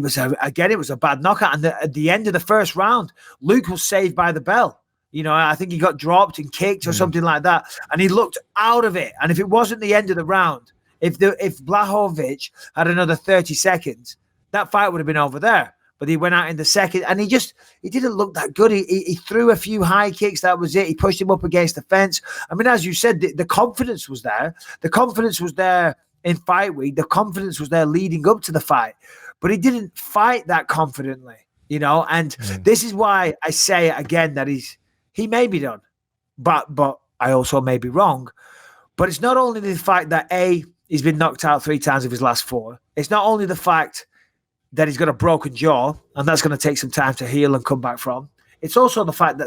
bad knockout. And at the end of the first round, Luke was saved by the bell. I think he got dropped and kicked or something like that, and he looked out of it. And if it wasn't the end of the round, if Blachowicz had another 30 seconds, that fight would have been over there. But he went out in the second, and he didn't look that good. He threw a few high kicks. That was it. He pushed him up against the fence. I mean, as you said, the confidence was there. The confidence was there in fight week. The confidence was there leading up to the fight. But he didn't fight that confidently, And this is why I say again that he may be done, but I also may be wrong. But it's not only the fact that he's been knocked out 3 times of his last 4. It's not only the fact that he's got a broken jaw, and that's going to take some time to heal and come back from. It's also the fact that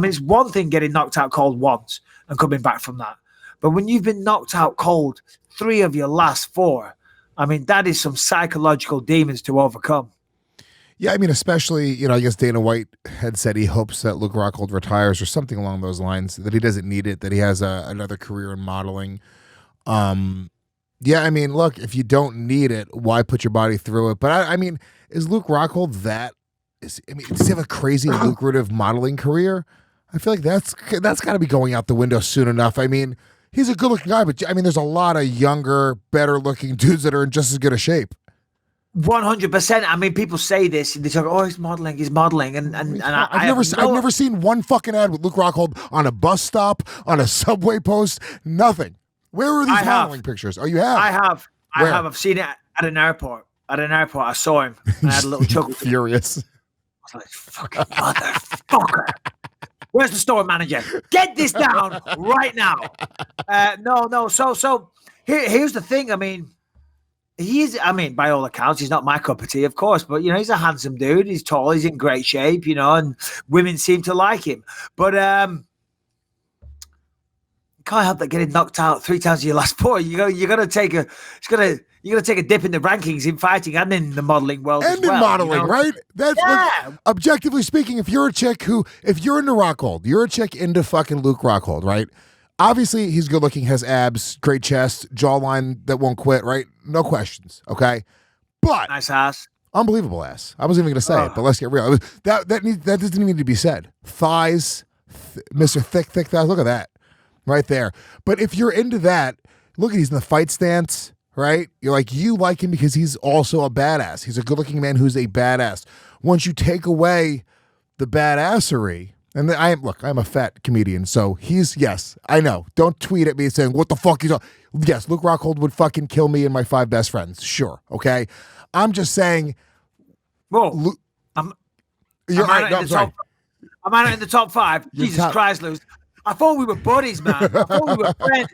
it's one thing getting knocked out cold once and coming back from that. But when you've been knocked out cold 3 of your last 4, that is some psychological demons to overcome. Yeah, especially, I guess Dana White had said he hopes that Luke Rockhold retires or something along those lines, that he doesn't need it, that he has another career in modeling. Yeah, look, if you don't need it, why put your body through it? But is Luke Rockhold does he have a crazy lucrative modeling career? I feel like that's got to be going out the window soon enough. He's a good-looking guy, but there's a lot of younger, better-looking dudes that are in just as good a shape. 100%. People say this, and they talk, "Oh, he's modeling," and I've never seen one fucking ad with Luke Rockhold on a bus stop, on a subway post, nothing. Where are these modeling pictures? Oh, you have? I have. I've seen it at an airport. I saw him, and I had a little chuckle. Furious. I was like, "Fucking motherfucker! Where's the store manager? Get this down right now!" No. So here's the thing. He's, by all accounts, he's not my cup of tea, of course, but, he's a handsome dude. He's tall. He's in great shape, and women seem to like him. But can't help that getting knocked out 3 times in your last 4. You're gonna take a dip in the rankings in fighting and in the modeling world and as well, in modeling, right? That's objectively speaking. If you're into Rockhold, you're a chick into fucking Luke Rockhold, right? Obviously, he's good looking, has abs, great chest, jawline that won't quit, right? No questions, okay? But nice ass, unbelievable ass. I wasn't even gonna say it, but let's get real. That doesn't need to be said. Thighs, Mr. Thick thighs. Look at that. Right there. But if you're into that, look at he's in the fight stance. right? You're like, you like him because he's also a badass. He's a good-looking man who's a badass. Once you take away the badassery, and I'm a fat comedian, so yes, I know. Don't tweet at me saying, what the fuck is yes, Luke Rockholds would fucking kill me and my 5 best friends. Sure, okay? I'm just saying. Whoa. You're right. No, I'm out in the top 5. Jesus Christ, Lewis. I thought we were buddies, man. I thought we were friends.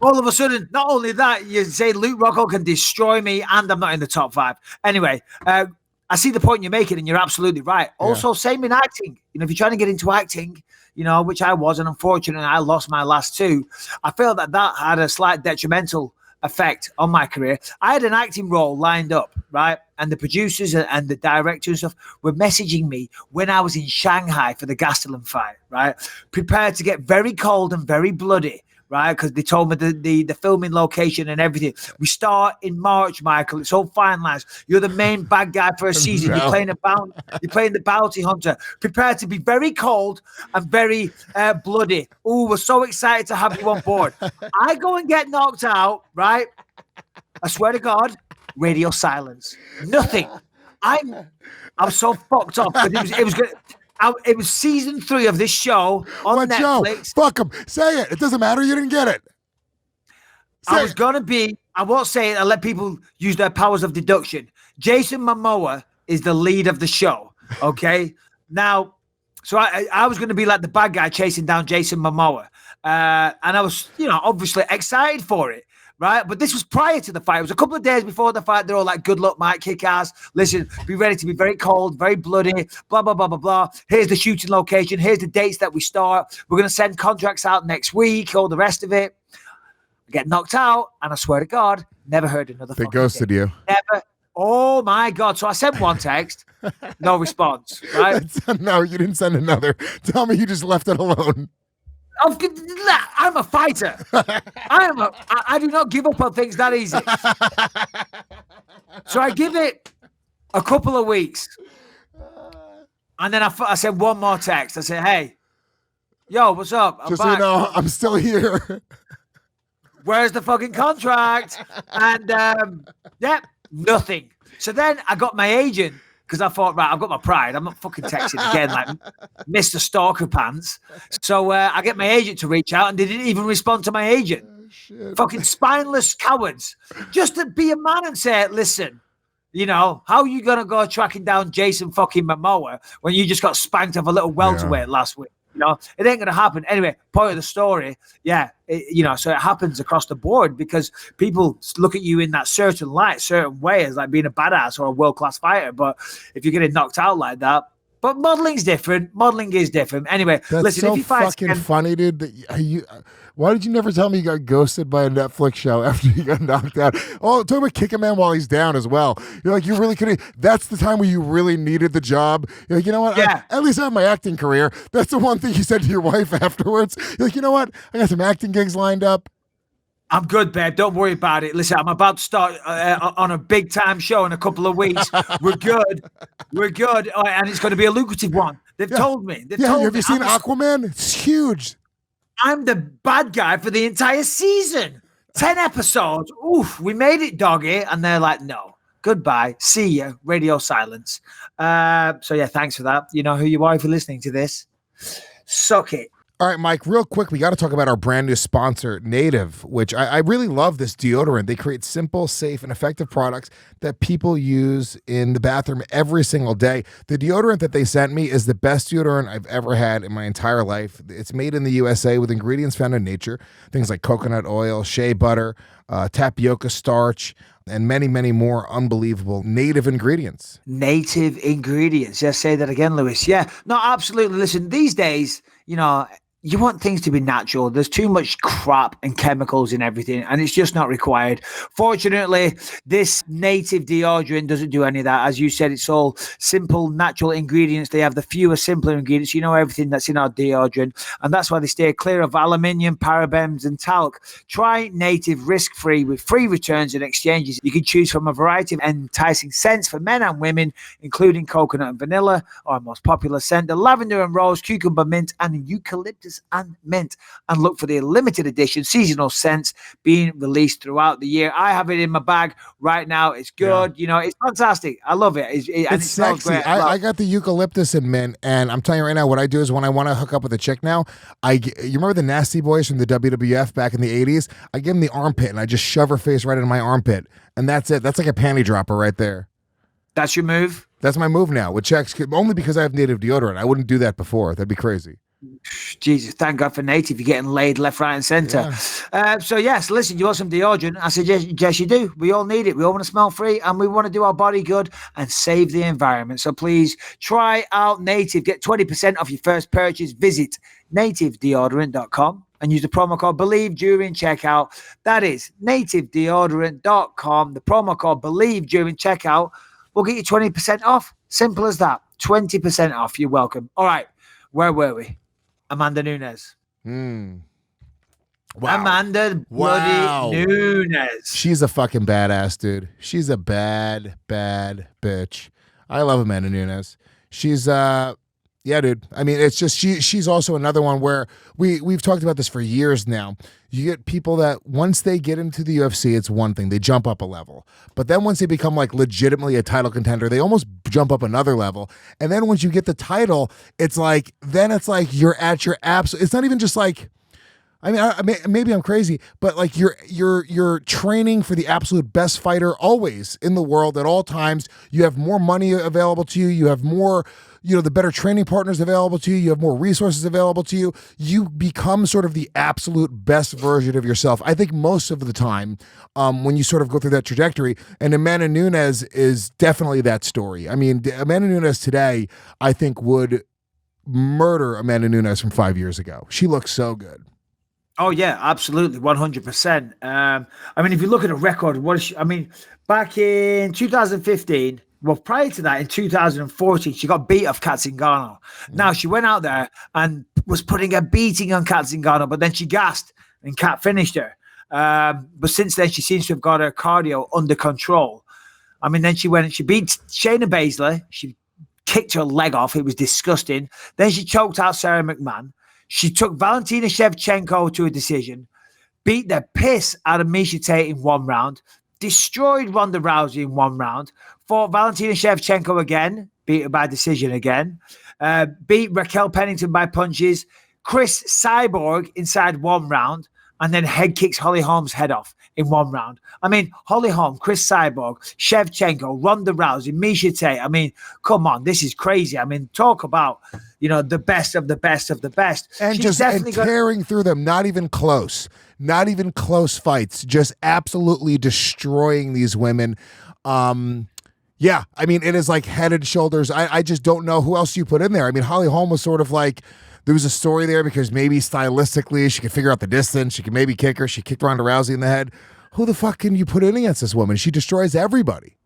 All of a sudden, not only that, you say Luke Rockholds can destroy me and I'm not in the top 5. Anyway, I see the point you're making, and you're absolutely right. Also, same in acting. If you're trying to get into acting, which I was, and unfortunately, I lost my last 2. I feel that had a slight detrimental effect on my career. I had an acting role lined up, right? And the producers and the director and stuff were messaging me when I was in Shanghai for the Gastelum fight, right? Prepared to get very cold and very bloody, right? Because they told me the filming location and everything. We start in March, Michael. It's all finalized. You're the main bad guy for a season. No. You're playing the bounty hunter. Prepare to be very cold and very bloody. Oh, we're so excited to have you on board. I go and get knocked out, right? I swear to God, radio silence. Nothing. I'm so fucked up. But it was good. It was season 3 of this show on Netflix. Show? Fuck them. Say it. It doesn't matter. You didn't get it. I won't say it. I'll let people use their powers of deduction. Jason Momoa is the lead of the show. Okay. Now, so I was going to be like the bad guy chasing down Jason Momoa. And I was, obviously excited for it. Right, but this was prior to the fight. It was a couple of days before the fight. They're all like, good luck, Mike, kick ass. Listen, be ready to be very cold, very bloody, blah, blah, blah, blah, blah. Here's the shooting location. Here's the dates that we start. We're going to send contracts out next week, all the rest of it. I get knocked out, and I swear to God, never heard another thing. They ghosted you. Never. Oh, my God. So I sent one text, no response, right? No, you didn't send another. Tell me you just left it alone. I'm a fighter. I do not give up on things that easy. So I give it a couple of weeks. And then I sent one more text. I said, hey, yo, what's up? I'm just back. So you know, I'm still here. Where's the fucking contract? And nothing. So then I got my agent. Because I thought, right, I've got my pride. I'm not fucking texting again like Mr. Stalker Pants. So I get my agent to reach out, and they didn't even respond to my agent. Oh, fucking spineless cowards. Just to be a man and say, listen, how are you going to go tracking down Jason fucking Momoa when you just got spanked off a little welterweight last week? It ain't going to happen. Anyway, point of the story, so it happens across the board because people look at you in that certain light, certain way as like being a badass or a world-class fighter. But if you're getting knocked out like that, but modeling's different. Modeling is different. Anyway, that's listen, so if you fight fucking funny, dude. Why did you never tell me you got ghosted by a Netflix show after you got knocked out? Oh, talk about kick a man while he's down as well. You're like, you really could. That's the time where you really needed the job. You're like, you know what? Yeah. At least I have my acting career. That's the one thing you said to your wife afterwards. You're like, you know what? I got some acting gigs lined up. I'm good, babe. Don't worry about it. Listen, I'm about to start on a big time show in a couple of weeks. We're good. We're good. And it's going to be a lucrative one. They've told me. Have you seen Aquaman? It's huge. I'm the bad guy for the entire season. 10 episodes. Oof, we made it, doggy. And they're like, no. Goodbye. See ya. Radio silence. Thanks for that. You know who you are if you're listening to this. Suck it. All right, Mike, real quick, we got to talk about our brand new sponsor, Native, which I really love this deodorant. They create simple, safe, and effective products that people use in the bathroom every single day. The deodorant that they sent me is the best deodorant I've ever had in my entire life. It's made in the USA with ingredients found in nature, things like coconut oil, shea butter, tapioca starch, and many, many more unbelievable native ingredients. Native ingredients. Yes, say that again, Lewis. Yeah, no, absolutely. Listen, these days, you want things to be natural. There's too much crap and chemicals in everything, and it's just not required. Fortunately, this native deodorant doesn't do any of that. As you said, it's all simple, natural ingredients. They have the fewer, simpler ingredients. Everything that's in our deodorant, and that's why they stay clear of aluminium, parabens, and talc. Try Native risk-free with free returns and exchanges. You can choose from a variety of enticing scents for men and women, including coconut and vanilla, our most popular scent, the lavender and rose, cucumber mint, and eucalyptus Essence and Mint. And look for the limited edition seasonal scents being released throughout the year. I have it in my bag right now. It's good. You know, it's fantastic. I love it. And it smells sexy. great. I got the eucalyptus and mint, and I'm telling you right now, what I do is when I want to hook up with a chick now, you remember the Nasty Boys from the WWF back in the 80s? I give them the armpit, and I just shove her face right into my armpit, and that's it. That's like a panty dropper right there. That's your move? That's my move now with chicks, only because I have native deodorant. I wouldn't do that before. That'd be crazy. Jesus, thank God for native. You're getting laid left, right, and center. Yeah. So yes, listen, you want some deodorant? I suggest, yes, you do. We all need it. We all want to smell free, and we want to do our body good and save the environment. So please try out Native. Get 20% off your first purchase. Visit nativedeodorant.com and use the promo code BELIEVE during checkout. That is nativedeodorant.com. The promo code BELIEVE during checkout will get you 20% off. Simple as that. 20% off. You're welcome. All right. Where were we? Amanda Nunez. Wow. Amanda bloody Nunez. She's a fucking badass, dude. She's a bad bitch. I love Amanda Nunez. She's yeah, dude. I mean, it's just she's also another one where we've talked about this for years now. You get people that once they get into the UFC, it's one thing. They jump up a level. But then once they become like legitimately a title contender, they almost jump up another level. And then once you get the title, it's like you're at your absolute. It's not even just like, I mean, maybe I'm crazy, but like you're training for the absolute best fighter always in the world at all times. You have more money available to you. You have more, the better training partners available to you. You have more resources available to you. You become sort of the absolute best version of yourself. I think most of the time when you sort of go through that trajectory, and Amanda Nunez is definitely that story. I mean, Amanda Nunez today, I think would murder Amanda Nunez from 5 years ago. She looks so good. Oh yeah, absolutely, 100%. I mean, if you look at a record, back in 2015, well, prior to that, in 2014, she got beat off Kat Zingano. Now she went out there and was putting a beating on Kat Zingano, but then she gassed and Kat finished her. But since then, she seems to have got her cardio under control. I mean, then she beat Shayna Baszler. She kicked her leg off. It was disgusting. Then she choked out Sarah McMahon. She took Valentina Shevchenko to a decision, beat the piss out of Miesha Tate in one round, destroyed Ronda Rousey in one round, fought Valentina Shevchenko again, beat her by decision again, beat Raquel Pennington by punches, Chris Cyborg inside one round, and then head kicks Holly Holmes' head off in one round. I mean, Holly Holmes, Chris Cyborg, Shevchenko, Ronda Rousey, Miesha Tate. I mean, come on, this is crazy. I mean, talk about, the best of the best of the best. And She's just tearing through them, not even close fights, just absolutely destroying these women. Yeah, I mean, it is like head and shoulders. I just don't know who else you put in there. I mean, Holly Holm was sort of like, there was a story there because maybe stylistically she could figure out the distance. She could maybe kick her. She kicked Ronda Rousey in the head. Who the fuck can you put in against this woman? She destroys everybody.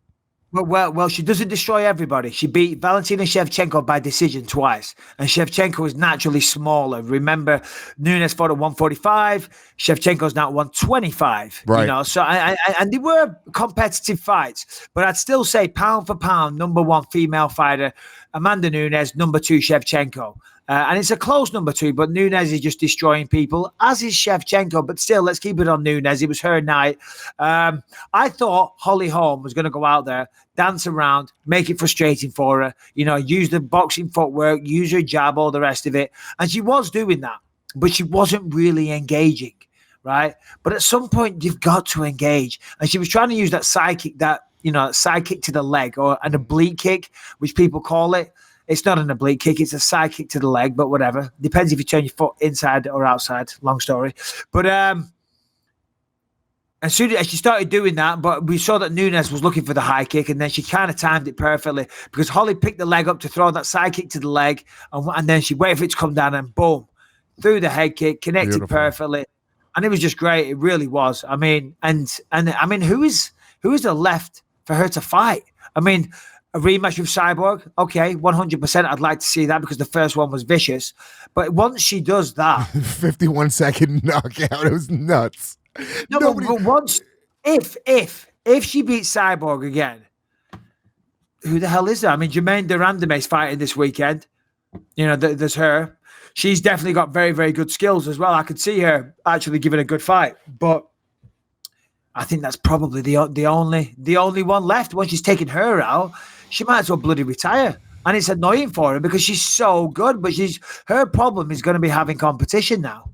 Well, she doesn't destroy everybody. She beat Valentina Shevchenko by decision twice. And Shevchenko is naturally smaller. Remember, Nunez fought at 145. Shevchenko's now at 125. Right. So and they were competitive fights. But I'd still say pound for pound, number one female fighter, Amanda Nunez, number two, Shevchenko. And it's a close number two, but Nunez is just destroying people, as is Shevchenko. But still, let's keep it on Nunez. It was her night. I thought Holly Holm was going to go out there, dance around, make it frustrating for her, use the boxing footwork, use her jab, all the rest of it. And she was doing that, but she wasn't really engaging, right? But at some point, you've got to engage. And she was trying to use that side kick, side kick to the leg, or an oblique kick, which people call it. It's not an oblique kick. It's a side kick to the leg, but whatever. Depends if you turn your foot inside or outside. Long story. But as soon as she started doing that, but we saw that Nunez was looking for the high kick, and then she kind of timed it perfectly because Holly picked the leg up to throw that side kick to the leg, and then she waited for it to come down and boom, threw the head kick, connected perfectly. And it was just great. It really was. I mean, and I mean, who is there left for her to fight? I mean, a rematch with Cyborg, okay, 100%. I'd like to see that because the first one was vicious. But once she does that, 51-second knockout, it was nuts. No, but once, if she beats Cyborg again, who the hell is that? I mean, Jermaine Durandame is fighting this weekend. There's her. She's definitely got very, very good skills as well. I could see her actually giving a good fight, but I think that's probably the only one left. Once she's taken her out, she might as well bloody retire. And it's annoying for her because she's so good, but her problem is going to be having competition now.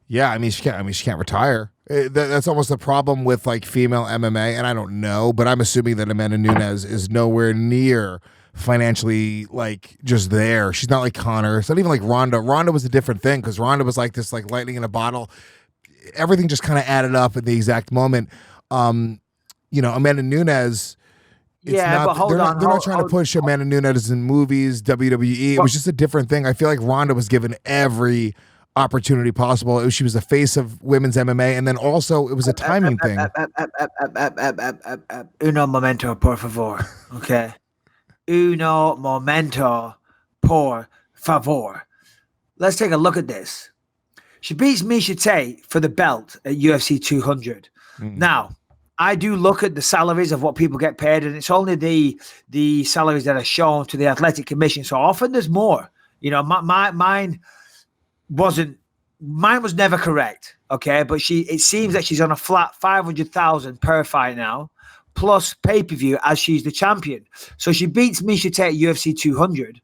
Yeah, she can't retire. That's almost the problem with like female MMA, and I don't know, but I'm assuming that Amanda Nunez is nowhere near financially like just there. She's not like Conor. It's not even like Ronda. Ronda was a different thing because Ronda was like this like lightning in a bottle. Everything just kind of added up at the exact moment. Amanda Nunez. But hold on. They're not trying to push Amanda Nunez in movies, WWE. It was just a different thing. I feel like Ronda was given every opportunity possible. She was the face of women's MMA, and then also it was a timing thing. Uno momento, por favor. Okay. Uno momento, por favor. Let's take a look at this. She beats Miesha Tate for the belt at UFC 200. Now, I do look at the salaries of what people get paid, and it's only the salaries that are shown to the Athletic Commission. So often there's more. Mine was never correct. Okay, but it seems that she's on a flat 500,000 per fight now, plus pay-per-view as she's the champion. So she beats Miesha Tate at UFC 200.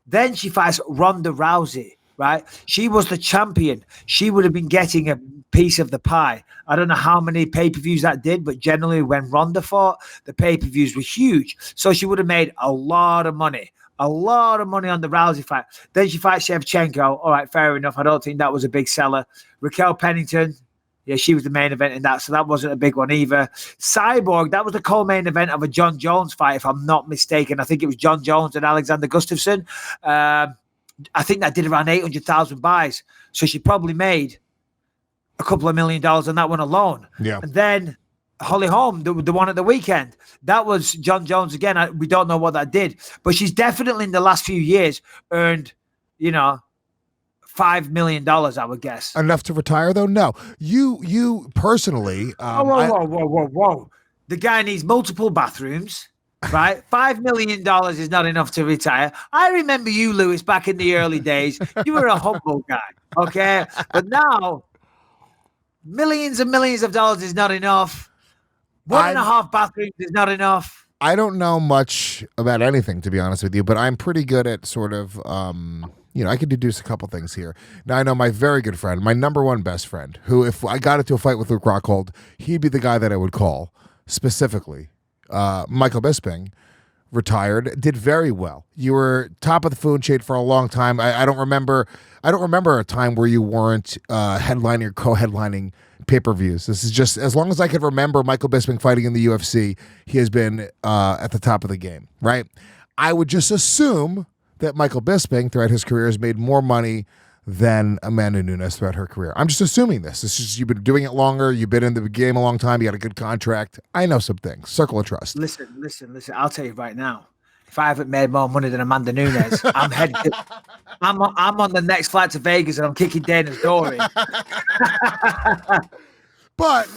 Then she fights Ronda Rousey, right? She was the champion. She would have been getting a piece of the pie. I don't know how many pay-per-views that did, but generally when Ronda fought, the pay-per-views were huge. So she would have made a lot of money on the Rousey fight. Then she fights Shevchenko. All right, fair enough. I don't think that was a big seller. Raquel Pennington, yeah, she was the main event in that, so that wasn't a big one either. Cyborg, that was the co-main event of a Jon Jones fight, if I'm not mistaken. I think it was Jon Jones and Alexander Gustafsson. I think that did around 800,000 buys. So she probably made a couple of $1 million on that one alone. Yeah. And then Holly Holmes, the one at the weekend, that was Jon Jones again. We don't know what that did, but she's definitely in the last few years earned, $5 million, I would guess. Enough to retire, though? No. You personally... Whoa. The guy needs multiple bathrooms, right? $5 million is not enough to retire. I remember you, Lewis, back in the early days. You were a humble guy, okay? But now, millions and millions of dollars is not enough. 1.5 bathrooms is not enough. I don't know much about anything, to be honest with you, but I'm pretty good at sort of... I could deduce a couple things here. Now, I know my very good friend, my number one best friend, who, if I got into a fight with Luke Rockholds, he'd be the guy that I would call specifically. Michael Bisping, retired, did very well. You were top of the food chain for a long time. I don't remember a time where you weren't headlining or co-headlining pay-per-views. This is just, as long as I could remember Michael Bisping fighting in the UFC, he has been at the top of the game, right? I would just assume that Michael Bisping throughout his career has made more money than Amanda Nunez throughout her career. I'm just assuming this. It's just, you've been doing it longer. You've been in the game a long time. You got a good contract. I know some things. Circle of trust. Listen. I'll tell you right now. If I haven't made more money than Amanda Nunez, I'm on the next flight to Vegas and I'm kicking Dana's door in. But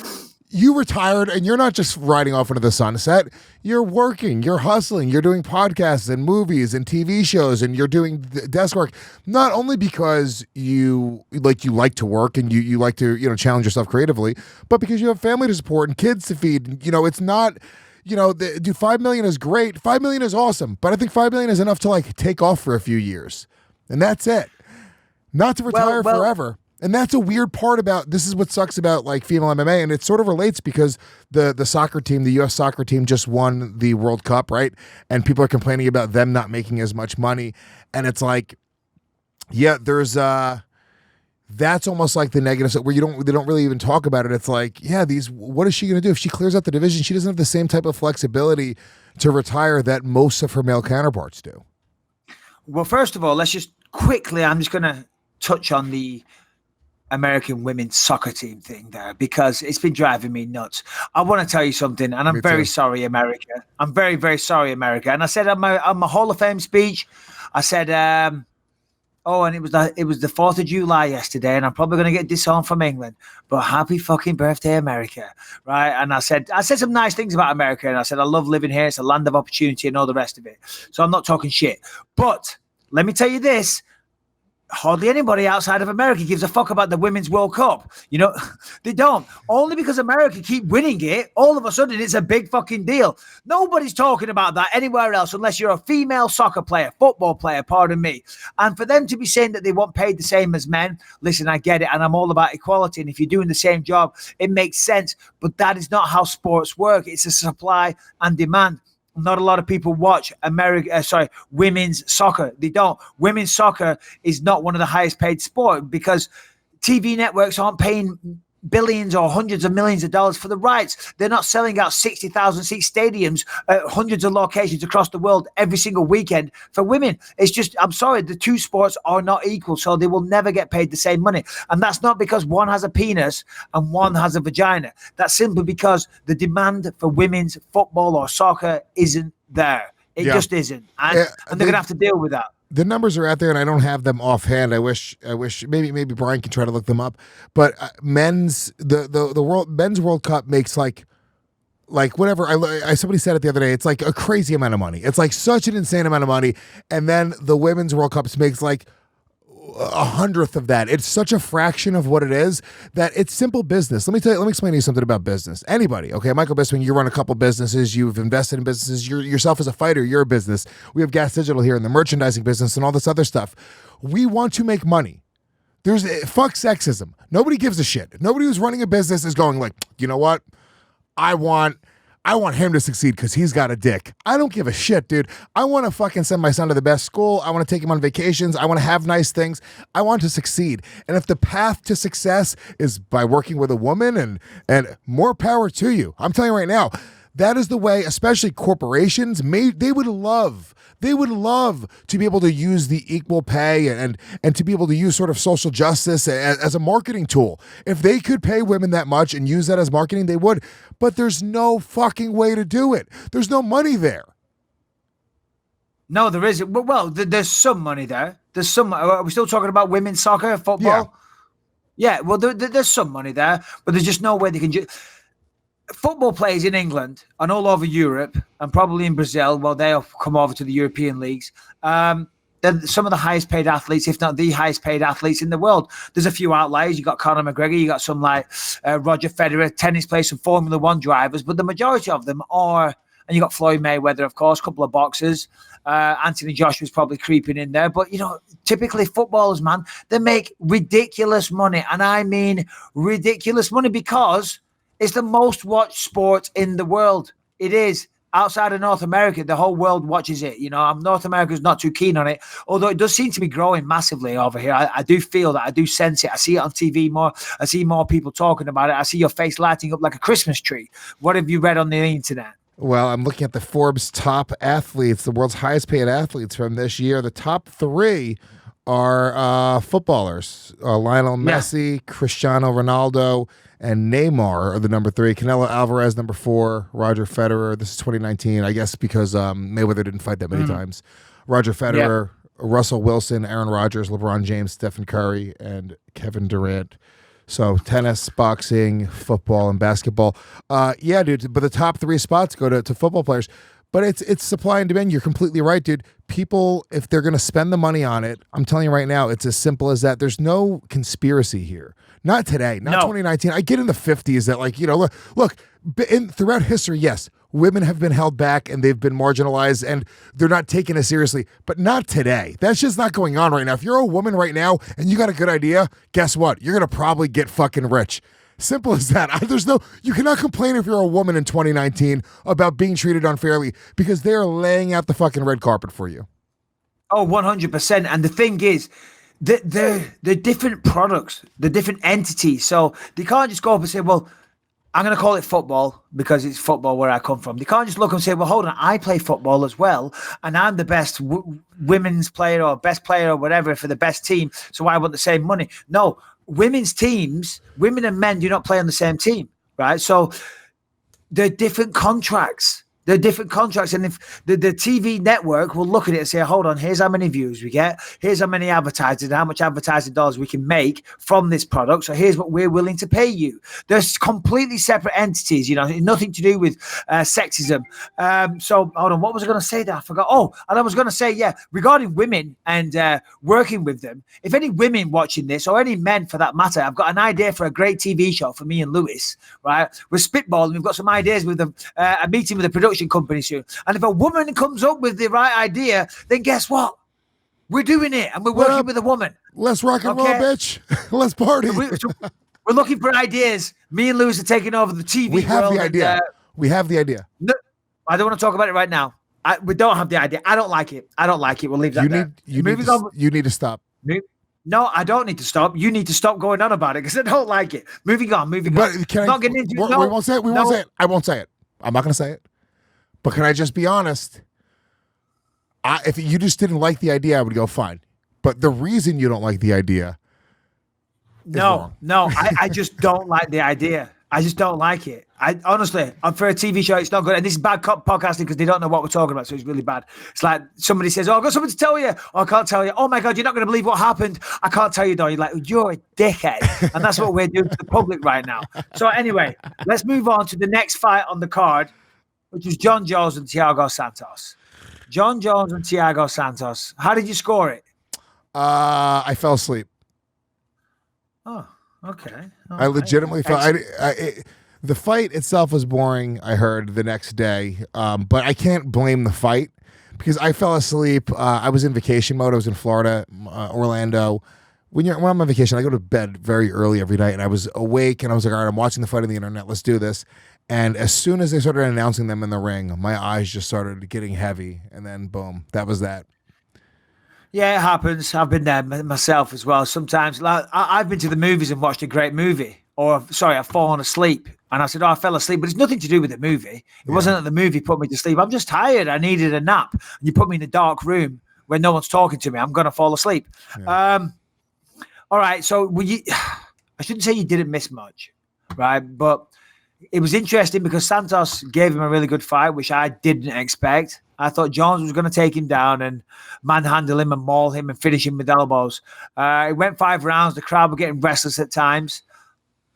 you retired and you're not just riding off into the sunset. You're working, you're hustling, you're doing podcasts and movies and TV shows, and you're doing desk work, not only because you like to work and you like to, challenge yourself creatively, but because you have family to support and kids to feed. It's not, do 5 million is great. 5 million is awesome, but I think 5 million is enough to take off for a few years. And that's it. Not to retire forever. And that's a weird part about, this is what sucks about female MMA, and it sort of relates because the soccer team, the U.S. soccer team just won the World Cup, right? And people are complaining about them not making as much money. And it's there's that's almost like the negatives where they don't really even talk about it. It's what is she going to do? If she clears out the division, she doesn't have the same type of flexibility to retire that most of her male counterparts do. Well, first of all, let's just quickly, I'm just going to touch on the American women's soccer team thing there because it's been driving me nuts. I want to tell you something, and I'm very sorry, America. I'm very, very sorry, America. And I said on my Hall of Fame speech, I said, and it was the 4th of July yesterday, and I'm probably going to get disowned from England, but happy fucking birthday, America, right? And I said some nice things about America, and I said I love living here. It's a land of opportunity and all the rest of it. So I'm not talking shit, but let me tell you this. Hardly anybody outside of America gives a fuck about the Women's World Cup. They don't. Only because America keep winning it, all of a sudden it's a big fucking deal. Nobody's talking about that anywhere else unless you're a female soccer player, football player, pardon me. And for them to be saying that they want paid the same as men, listen, I get it, and I'm all about equality. And if you're doing the same job, it makes sense. But that is not how sports work. It's a supply and demand. Not a lot of people watch women's soccer. They don't. Women's soccer is not one of the highest paid sport because TV networks aren't paying billions or hundreds of millions of dollars for the rights. They're not selling out 60,000 seat stadiums at hundreds of locations across the world every single weekend for women. It's just, I'm sorry, the two sports are not equal, so they will never get paid the same money. And that's not because one has a penis and one has a vagina. That's simply because the demand for women's football or soccer isn't there. It just isn't. And they're going to have to deal with that. The numbers are out there, and I don't have them offhand. I wish maybe Brian can try to look them up. But men's World Cup makes like whatever. Somebody said it the other day. It's like a crazy amount of money. It's like such an insane amount of money. And then the Women's World Cup makes like 1/100th of that. It's such a fraction of what it is that it's simple business. Let me explain to you something about business. Anybody, okay? Michael Bisping, you run a couple businesses. You've invested in businesses. You're yourself as a fighter. You're a business. We have Gas Digital here in the merchandising business and all this other stuff. We want to make money. Fuck sexism. Nobody gives a shit. Nobody who's running a business is going like, you know what? I want him to succeed because he's got a dick. I don't give a shit, dude. I want to fucking send my son to the best school. I want to take him on vacations. I want to have nice things. I want to succeed. And if the path to success is by working with a woman, and more power to you. I'm telling you right now, that is the way, especially corporations, they would love to be able to use the equal pay and to be able to use sort of social justice as a marketing tool. If they could pay women that much and use that as marketing, they would. But there's no fucking way to do it. There's no money there. No, there isn't. Well, there's some money there. There's some. Are we still talking about women's soccer, football? Yeah. Well, there's some money there, but there's just no way they can. Football players in England and all over Europe and probably in Brazil, well, they'll come over to the European leagues. They're some of the highest paid athletes, if not the highest paid athletes in the world. There's a few outliers. You got Conor McGregor, you got some like Roger Federer, tennis players, some Formula One drivers, but the majority of them are, and you got Floyd Mayweather, of course, a couple of boxers. Anthony Joshua's probably creeping in there, but typically footballers, man, they make ridiculous money, and I mean ridiculous money because it's the most watched sport in the world. It is. Outside of North America, the whole world watches it. North America's not too keen on it, although it does seem to be growing massively over here. I do feel that. I do sense it. I see it on TV more. I see more people talking about it. I see your face lighting up like a Christmas tree. What have you read on the internet? Well, I'm looking at the Forbes top athletes, the world's highest paid athletes from this year. The top 3 are footballers. Lionel Messi, Cristiano Ronaldo, and Neymar are the number 3. Canelo Alvarez, number 4. Roger Federer. This is 2019, I guess, because Mayweather didn't fight that many times. Roger Federer, Russell Wilson, Aaron Rodgers, LeBron James, Stephen Curry, and Kevin Durant. So tennis, boxing, football, and basketball. Yeah, dude. But the top 3 spots go to football players. But it's supply and demand. You're completely right, dude. People, if they're going to spend the money on it, I'm telling you right now, it's as simple as that. There's no conspiracy here. Not today, not 2019. I get in the 50s that look, throughout history, yes, women have been held back and they've been marginalized and they're not taken as seriously, but not today. That's just not going on right now. If you're a woman right now and you got a good idea, guess what? You're going to probably get fucking rich. Simple as that. You cannot complain if you're a woman in 2019 about being treated unfairly because they're laying out the fucking red carpet for you. Oh, 100%. And the thing is, they're different products, the different entities. So they can't just go up and say, well, I'm going to call it football because it's football where I come from. They can't just look and say, well, hold on, I play football as well, and I'm the best women's player or best player or whatever for the best team, so I want the same money. No, women's teams, women and men do not play on the same team, right? So they're different contracts. They're different contracts. And if the TV network will look at it and say, hold on, here's how many views we get. Here's how many advertisers and how much advertising dollars we can make from this product. So here's what we're willing to pay you. There's completely separate entities, nothing to do with sexism. So hold on, what was I going to say there? I forgot. Oh, and I was going to say, regarding women and working with them, if any women watching this or any men for that matter, I've got an idea for a great TV show for me and Lewis, right? We're spitballing. We've got some ideas with a meeting with the production company soon. And if a woman comes up with the right idea, then guess what? We're doing it and we're working with a woman. Let's rock and roll, bitch. Let's party. We're looking for ideas. Me and Lewis are taking over the TV. We have world the idea. We have the idea. No, I don't want to talk about it right now. We don't have the idea. I don't like it. We'll leave that there. You need to stop. No, I don't need to stop. You need to stop going on about it because I don't like it. Moving on. But can not getting into we won't say it. We won't say it. I won't say it. I'm not going to say it. But can I just be honest? If you just didn't like the idea, I would go fine. But the reason you don't like the idea is wrong. I just don't like the idea. I just don't like it. Honestly, for a TV show, it's not good. And this is bad podcasting because they don't know what we're talking about, so it's really bad. It's like somebody says, "Oh, I've got something to tell you." Oh, I can't tell you. Oh my God, you're not going to believe what happened. I can't tell you though. You're like, you're a dickhead, and that's what we're doing to the public right now. So anyway, let's move on to the next fight on the card, which was Jon Jones and Thiago Santos. Jon Jones and Thiago Santos. How did you score it? I fell asleep. Oh, okay. I legitimately fell. The fight itself was boring, I heard, the next day. But I can't blame the fight because I fell asleep. I was in vacation mode. I was in Florida, Orlando. When I'm on vacation, I go to bed very early every night, and I was awake, and I was like, all right, I'm watching the fight on the internet. Let's do this. And as soon as they started announcing them in the ring, my eyes just started getting heavy, and then boom, that was that. Yeah, it happens. I've been there myself as well. Sometimes, like, I've been to the movies and watched a great movie, I've fallen asleep. And I said, I fell asleep, but it's nothing to do with the movie. It wasn't that the movie put me to sleep. I'm just tired. I needed a nap. And you put me in a dark room where no one's talking to me. I'm going to fall asleep. Yeah. All right. So I shouldn't say you didn't miss much, right? But it was interesting because Santos gave him a really good fight, which I didn't expect. I thought Jones was going to take him down and manhandle him and maul him and finish him with elbows. It went 5 rounds. The crowd were getting restless at times.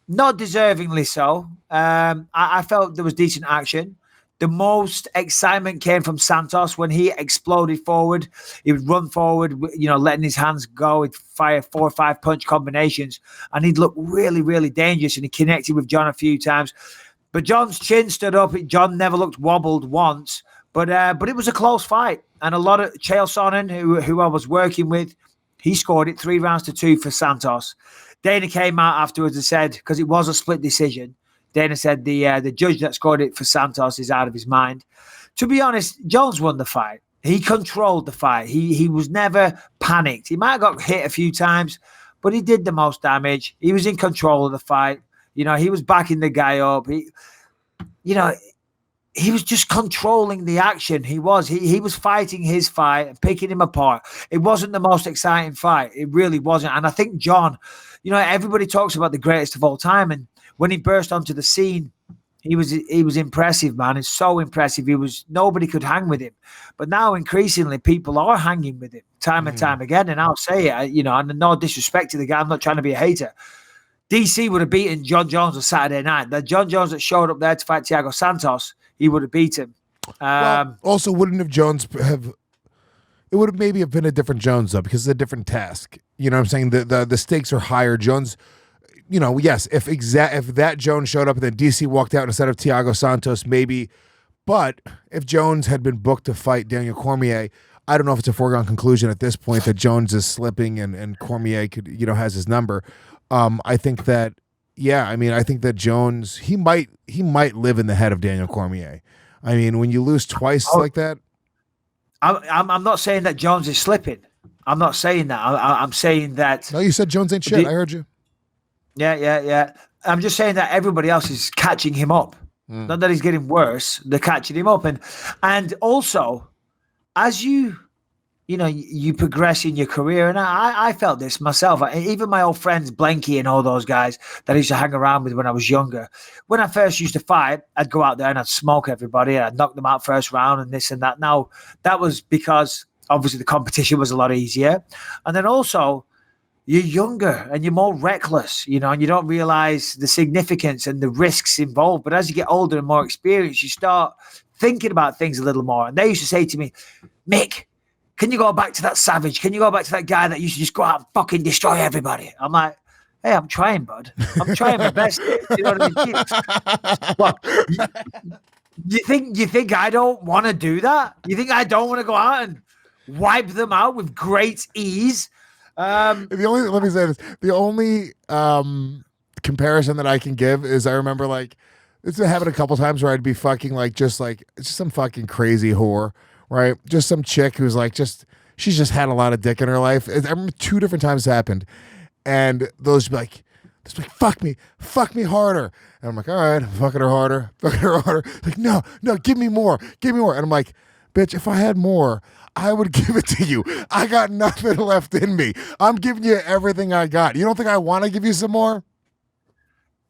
Not deservingly so. I felt there was decent action. The most excitement came from Santos when he exploded forward. He would run forward, letting his hands go. He'd fire 4 or 5 punch combinations, and he'd look really, really dangerous. And he connected with Jon a few times. But Jon's chin stood up. Jon never looked wobbled once. But it was a close fight. And a lot of Chael Sonnen, who I was working with, he scored it 3 rounds to 2 for Santos. Dana came out afterwards and said, because it was a split decision, Dana said the judge that scored it for Santos is out of his mind. To be honest, Jones won the fight. He controlled the fight. He was never panicked. He might have got hit a few times, but he did the most damage. He was in control of the fight. He was backing the guy up. He was just controlling the action. He was fighting his fight and picking him apart. It wasn't the most exciting fight. It really wasn't. And I think Jon, everybody talks about the greatest of all time. And when he burst onto the scene, he was impressive, man. It's so impressive. Nobody could hang with him. But now increasingly people are hanging with him time and time again. And I'll say it, and no disrespect to the guy. I'm not trying to be a hater. DC would have beaten Jon Jones on Saturday night. The Jon Jones that showed up there to fight Thiago Santos, he would have beat him. Also, wouldn't have Jones have? It would have maybe have been a different Jones though, because it's a different task. You know what I'm saying? The stakes are higher. Jones, yes. If that Jones showed up and then DC walked out instead of Thiago Santos, maybe. But if Jones had been booked to fight Daniel Cormier, I don't know if it's a foregone conclusion at this point that Jones is slipping and Cormier could has his number. I think that. Yeah, I think that Jones he might live in the head of Daniel Cormier. I mean, when you lose twice like that, I'm not saying that Jones is slipping. I'm not saying that. I'm saying that. No, you said Jones ain't shit. I heard you. Yeah. I'm just saying that everybody else is catching him up. Not that he's getting worse. They're catching him up, and also as you you progress in your career. And I felt this myself. Even my old friends, Blanky and all those guys that I used to hang around with when I was younger. When I first used to fight, I'd go out there and I'd smoke everybody. And I'd knock them out first round and this and that. Now, that was because obviously the competition was a lot easier. And then also, you're younger and you're more reckless, and you don't realize the significance and the risks involved. But as you get older and more experienced, you start thinking about things a little more. And they used to say to me, Mick, can you go back to that savage? Can you go back to that guy that used to just go out and fucking destroy everybody? I'm like, hey, I'm trying, bud. I'm trying my best. You know what I mean? What? You think I don't want to do that? You think I don't want to go out and wipe them out with great ease? Let me say this. The only comparison that I can give is I remember this happened a couple times where I'd be fucking just some fucking crazy whore. Right, just some chick who's she's just had a lot of dick in her life. I remember 2 different times it happened, and those be like, fuck me harder. And I'm like, all right, I'm fucking her harder. Like, no, give me more. And I'm like, bitch, if I had more, I would give it to you. I got nothing left in me. I'm giving you everything I got. You don't think I want to give you some more?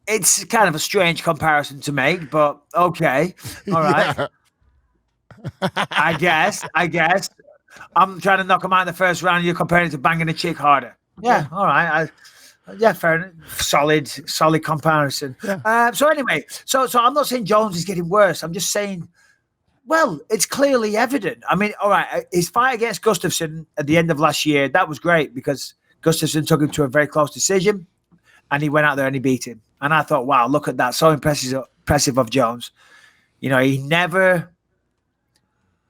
It's kind of a strange comparison to make, but okay, all right. Yeah. I guess. I'm trying to knock him out in the first round. You're comparing it to banging a chick harder. Yeah, all right. Fair enough. Solid comparison. Yeah. So anyway, so I'm not saying Jones is getting worse. I'm just saying, well, it's clearly evident. I mean, all right, his fight against Gustafsson at the end of last year, that was great because Gustafsson took him to a very close decision, and he went out there and he beat him. And I thought, wow, look at that, so impressive of Jones. He never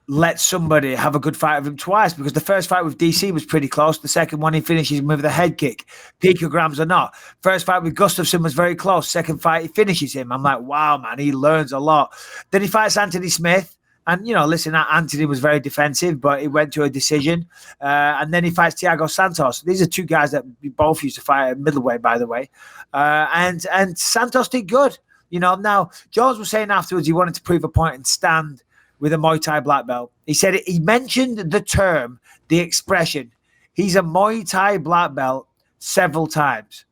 let somebody have a good fight with him twice, because the first fight with DC was pretty close. The second one, he finishes him with a head kick, picograms or not. First fight with Gustafsson was very close. Second fight, he finishes him. I'm like, wow, man, he learns a lot. Then he fights Anthony Smith. And, listen, Anthony was very defensive, but he went to a decision. And then he fights Thiago Santos. These are 2 guys that we both used to fight at middleweight, by the way. And Santos did good. Now, Jones was saying afterwards he wanted to prove a point and stand with a Muay Thai black belt. He said he mentioned the term, the expression. He's a Muay Thai black belt several times.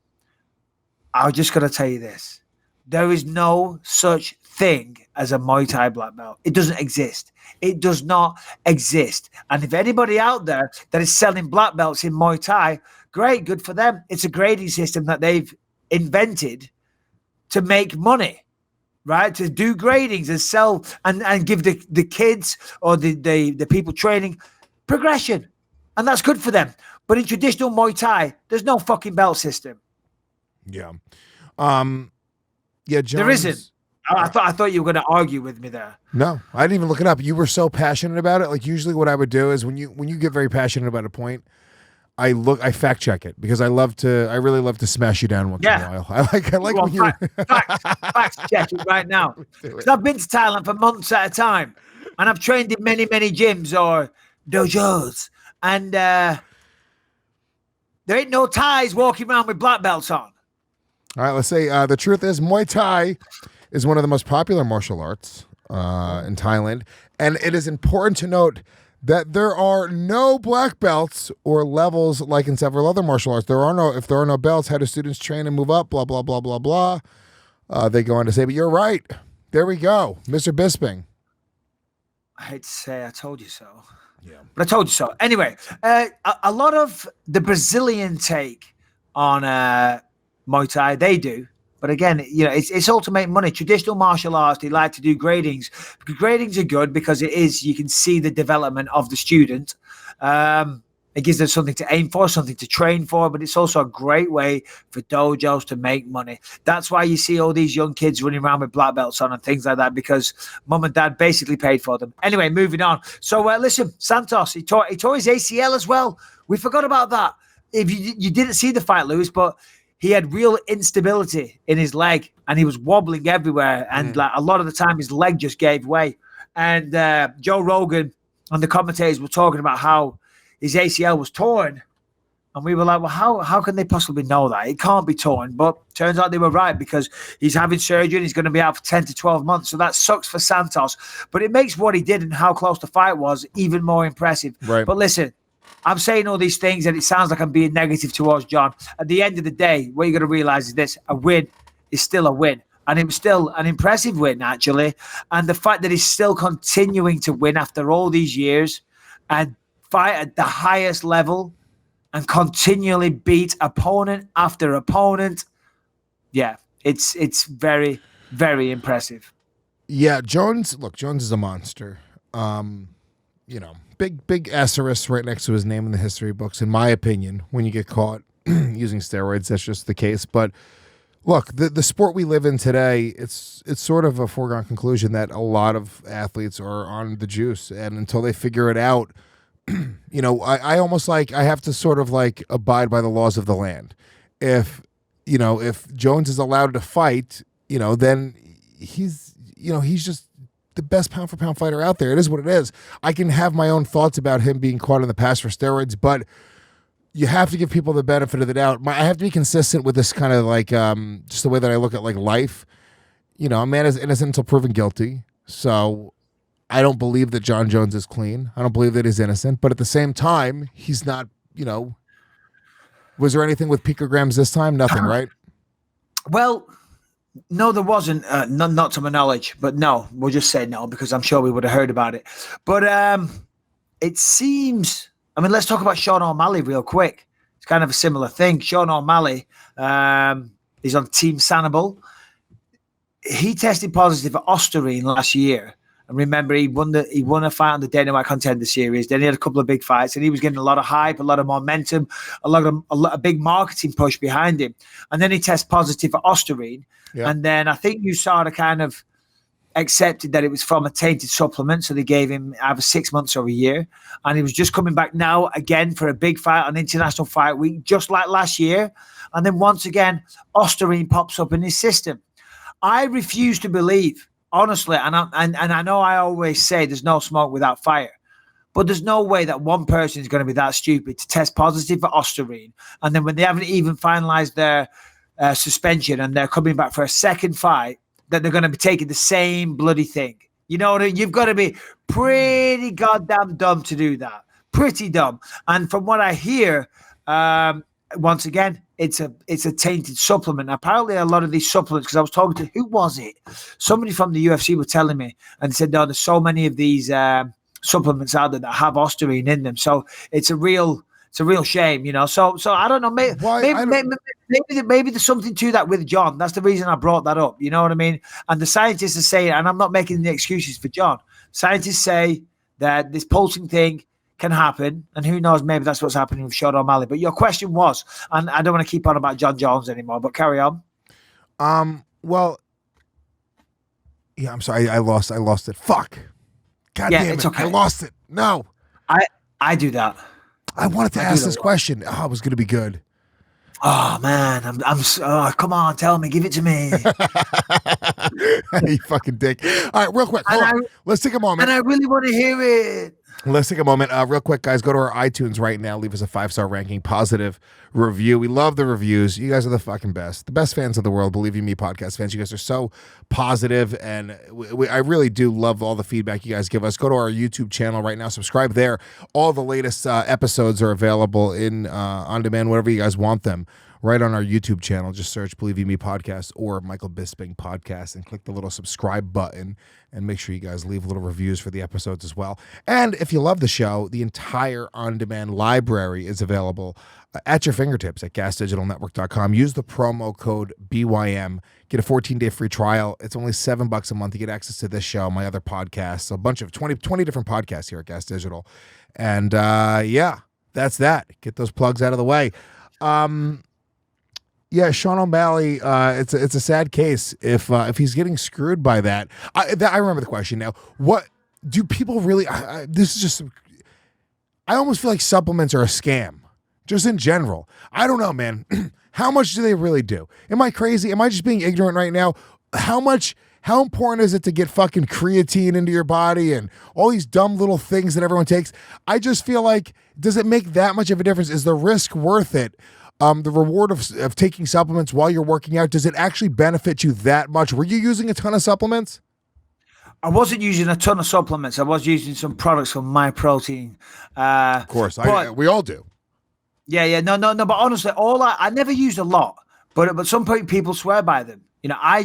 I'm just going to tell you this. There is no such thing as a Muay Thai black belt. It doesn't exist. It does not exist. And if anybody out there that is selling black belts in Muay Thai, great, good for them. It's a grading system that they've invented to make money. Right, to do gradings and sell and give the kids or the people training progression, and that's good for them. But in traditional Muay Thai, there's no fucking belt system. Yeah, Jones, there isn't. I thought you were going to argue with me there. No, I didn't even look it up. You were so passionate about it. Usually, what I would do is when you get very passionate about a point, I fact check it because I really love to smash you down once in a while. I like when you fact check it right now. Because I've been to Thailand for months at a time, and I've trained in many gyms or dojos, and there ain't no Thais walking around with black belts on. All right, let's say the truth is Muay Thai is one of the most popular martial arts in Thailand, and it is important to note that there are no black belts or levels like in several other martial arts. If there are no belts, how do students train and move up? Blah, blah, blah, blah, blah. They go on to say, but you're right. There we go. Mr. Bisping. I hate to say I told you so. Yeah. But I told you so. Anyway, a lot of the Brazilian take on Muay Thai, they do. But again, it's all to make money. Traditional martial arts, they like to do gradings. Because gradings are good because you can see the development of the student. It gives them something to aim for, something to train for, but it's also a great way for dojos to make money. That's why you see all these young kids running around with black belts on and things like that, because mum and dad basically paid for them. Anyway, moving on. So listen, Santos, he tore his ACL as well. We forgot about that. If you didn't see the fight, Lewis, but he had real instability in his leg and he was wobbling everywhere. And a lot of the time his leg just gave way. And Joe Rogan and the commentators were talking about how his ACL was torn. And we were like, well, how can they possibly know that? It can't be torn. But turns out they were right because he's having surgery and he's going to be out for 10 to 12 months. So that sucks for Santos. But it makes what he did and how close the fight was even more impressive. Right. But listen, I'm saying all these things and it sounds like I'm being negative towards Jon. At the end of the day, what you're going to realize is this: a win is still a win. And it was still an impressive win, actually. And the fact that he's still continuing to win after all these years and fight at the highest level and continually beat opponent after opponent. Yeah, it's very, very impressive. Yeah, Jones is a monster. Big asterisk right next to his name in the history books, in my opinion, when you get caught using steroids. That's just the case. But look, the sport we live in today, it's sort of a foregone conclusion that a lot of athletes are on the juice, and until they figure it out, I almost I have to sort of abide by the laws of the land. If Jones is allowed to fight, then he's just the best pound for pound fighter out there. It is what it is. I can have my own thoughts about him being caught in the past for steroids, but you have to give people the benefit of the doubt. I have to be consistent with this kind of just the way that I look at life. A man is innocent until proven guilty. So I don't believe that Jon Jones is clean. I don't believe that he's innocent. But at the same time, he's not, was there anything with picograms this time? Nothing, right? Well, no, there wasn't. Not to my knowledge. But no, we'll just say no because I'm sure we would have heard about it. But it seems... let's talk about Sean O'Malley real quick. It's kind of a similar thing. Sean O'Malley, he's on Team Sanibel. He tested positive for Osterine last year. And remember, he won a fight on the Dana White Contender Series. Then he had a couple of big fights, and he was getting a lot of hype, a lot of momentum, a big marketing push behind him. And then he tests positive for Osterine. Yeah. And then I think USADA kind of accepted that it was from a tainted supplement, so they gave him either 6 months or a year. And he was just coming back now again for a big fight on International Fight Week, just like last year. And then once again, Osterine pops up in his system. I refuse to believe, honestly, and I know I always say there's no smoke without fire, but there's no way that one person is going to be that stupid to test positive for Osterine, and then when they haven't even finalized their suspension and they're coming back for a second fight, that they're going to be taking the same bloody thing. You know what I mean? You've got to be pretty goddamn dumb to do that. Pretty dumb. And from what I hear, once again, it's a tainted supplement. Apparently, a lot of these supplements, because I was talking to, who was it? Somebody from the UFC were telling me, and they said, no, there's so many of these supplements out there that have Osterine in them. So it's a real shame, So I don't know. Maybe there's something to that with Jon. That's the reason I brought that up. You know what I mean? And the scientists are saying, and I'm not making any excuses for Jon. Scientists say that this pulsing thing can happen, and who knows? Maybe that's what's happening with Sean O'Malley. But your question was, and I don't want to keep on about Jon Jones anymore. But carry on. Well, yeah. I'm sorry. I lost it. Fuck. God damn it. It's okay. I lost it. No. I do that. I wanted to ask this question. Oh, it was going to be good. Oh man, come on, tell me, give it to me. You fucking dick. All right, real quick. Let's take a moment. And I really want to hear it. Let's take a moment. Real quick, guys, go to our iTunes right now. Leave us a 5-star ranking, positive review. We love the reviews. You guys are the fucking best. The best fans of the world, believe you me, podcast fans. You guys are so positive, and I really do love all the feedback you guys give us. Go to our YouTube channel right now. Subscribe there. All the latest episodes are available in on demand, wherever you guys want them. Right on our YouTube channel, just search Believe You Me Podcast or Michael Bisping Podcast and click the little subscribe button, and make sure you guys leave little reviews for the episodes as well. And if you love the show, the entire on-demand library is available at your fingertips at gasdigitalnetwork.com. Use the promo code BYM. Get a 14-day free trial. It's only $7 a month. You get access to this show, my other podcasts, a bunch of 20 different podcasts here at Gas Digital. And yeah, that's that. Get those plugs out of the way. Yeah, Sean O'Malley, it's a sad case if he's getting screwed by that. I remember the question now. What do people really? This is just. I almost feel like supplements are a scam, just in general. I don't know, man. How much do they really do? Am I crazy? Am I just being ignorant right now? How important is it to get fucking creatine into your body and all these dumb little things that everyone takes? I just feel like, does it make that much of a difference? Is the risk worth it? The reward of taking supplements while you're working out, does it actually benefit you that much? Were you using a ton of supplements? I wasn't using a ton of supplements. I was using some products from My Protein. Of course, we all do. Yeah. No. But honestly, I never used a lot, but some people swear by them. I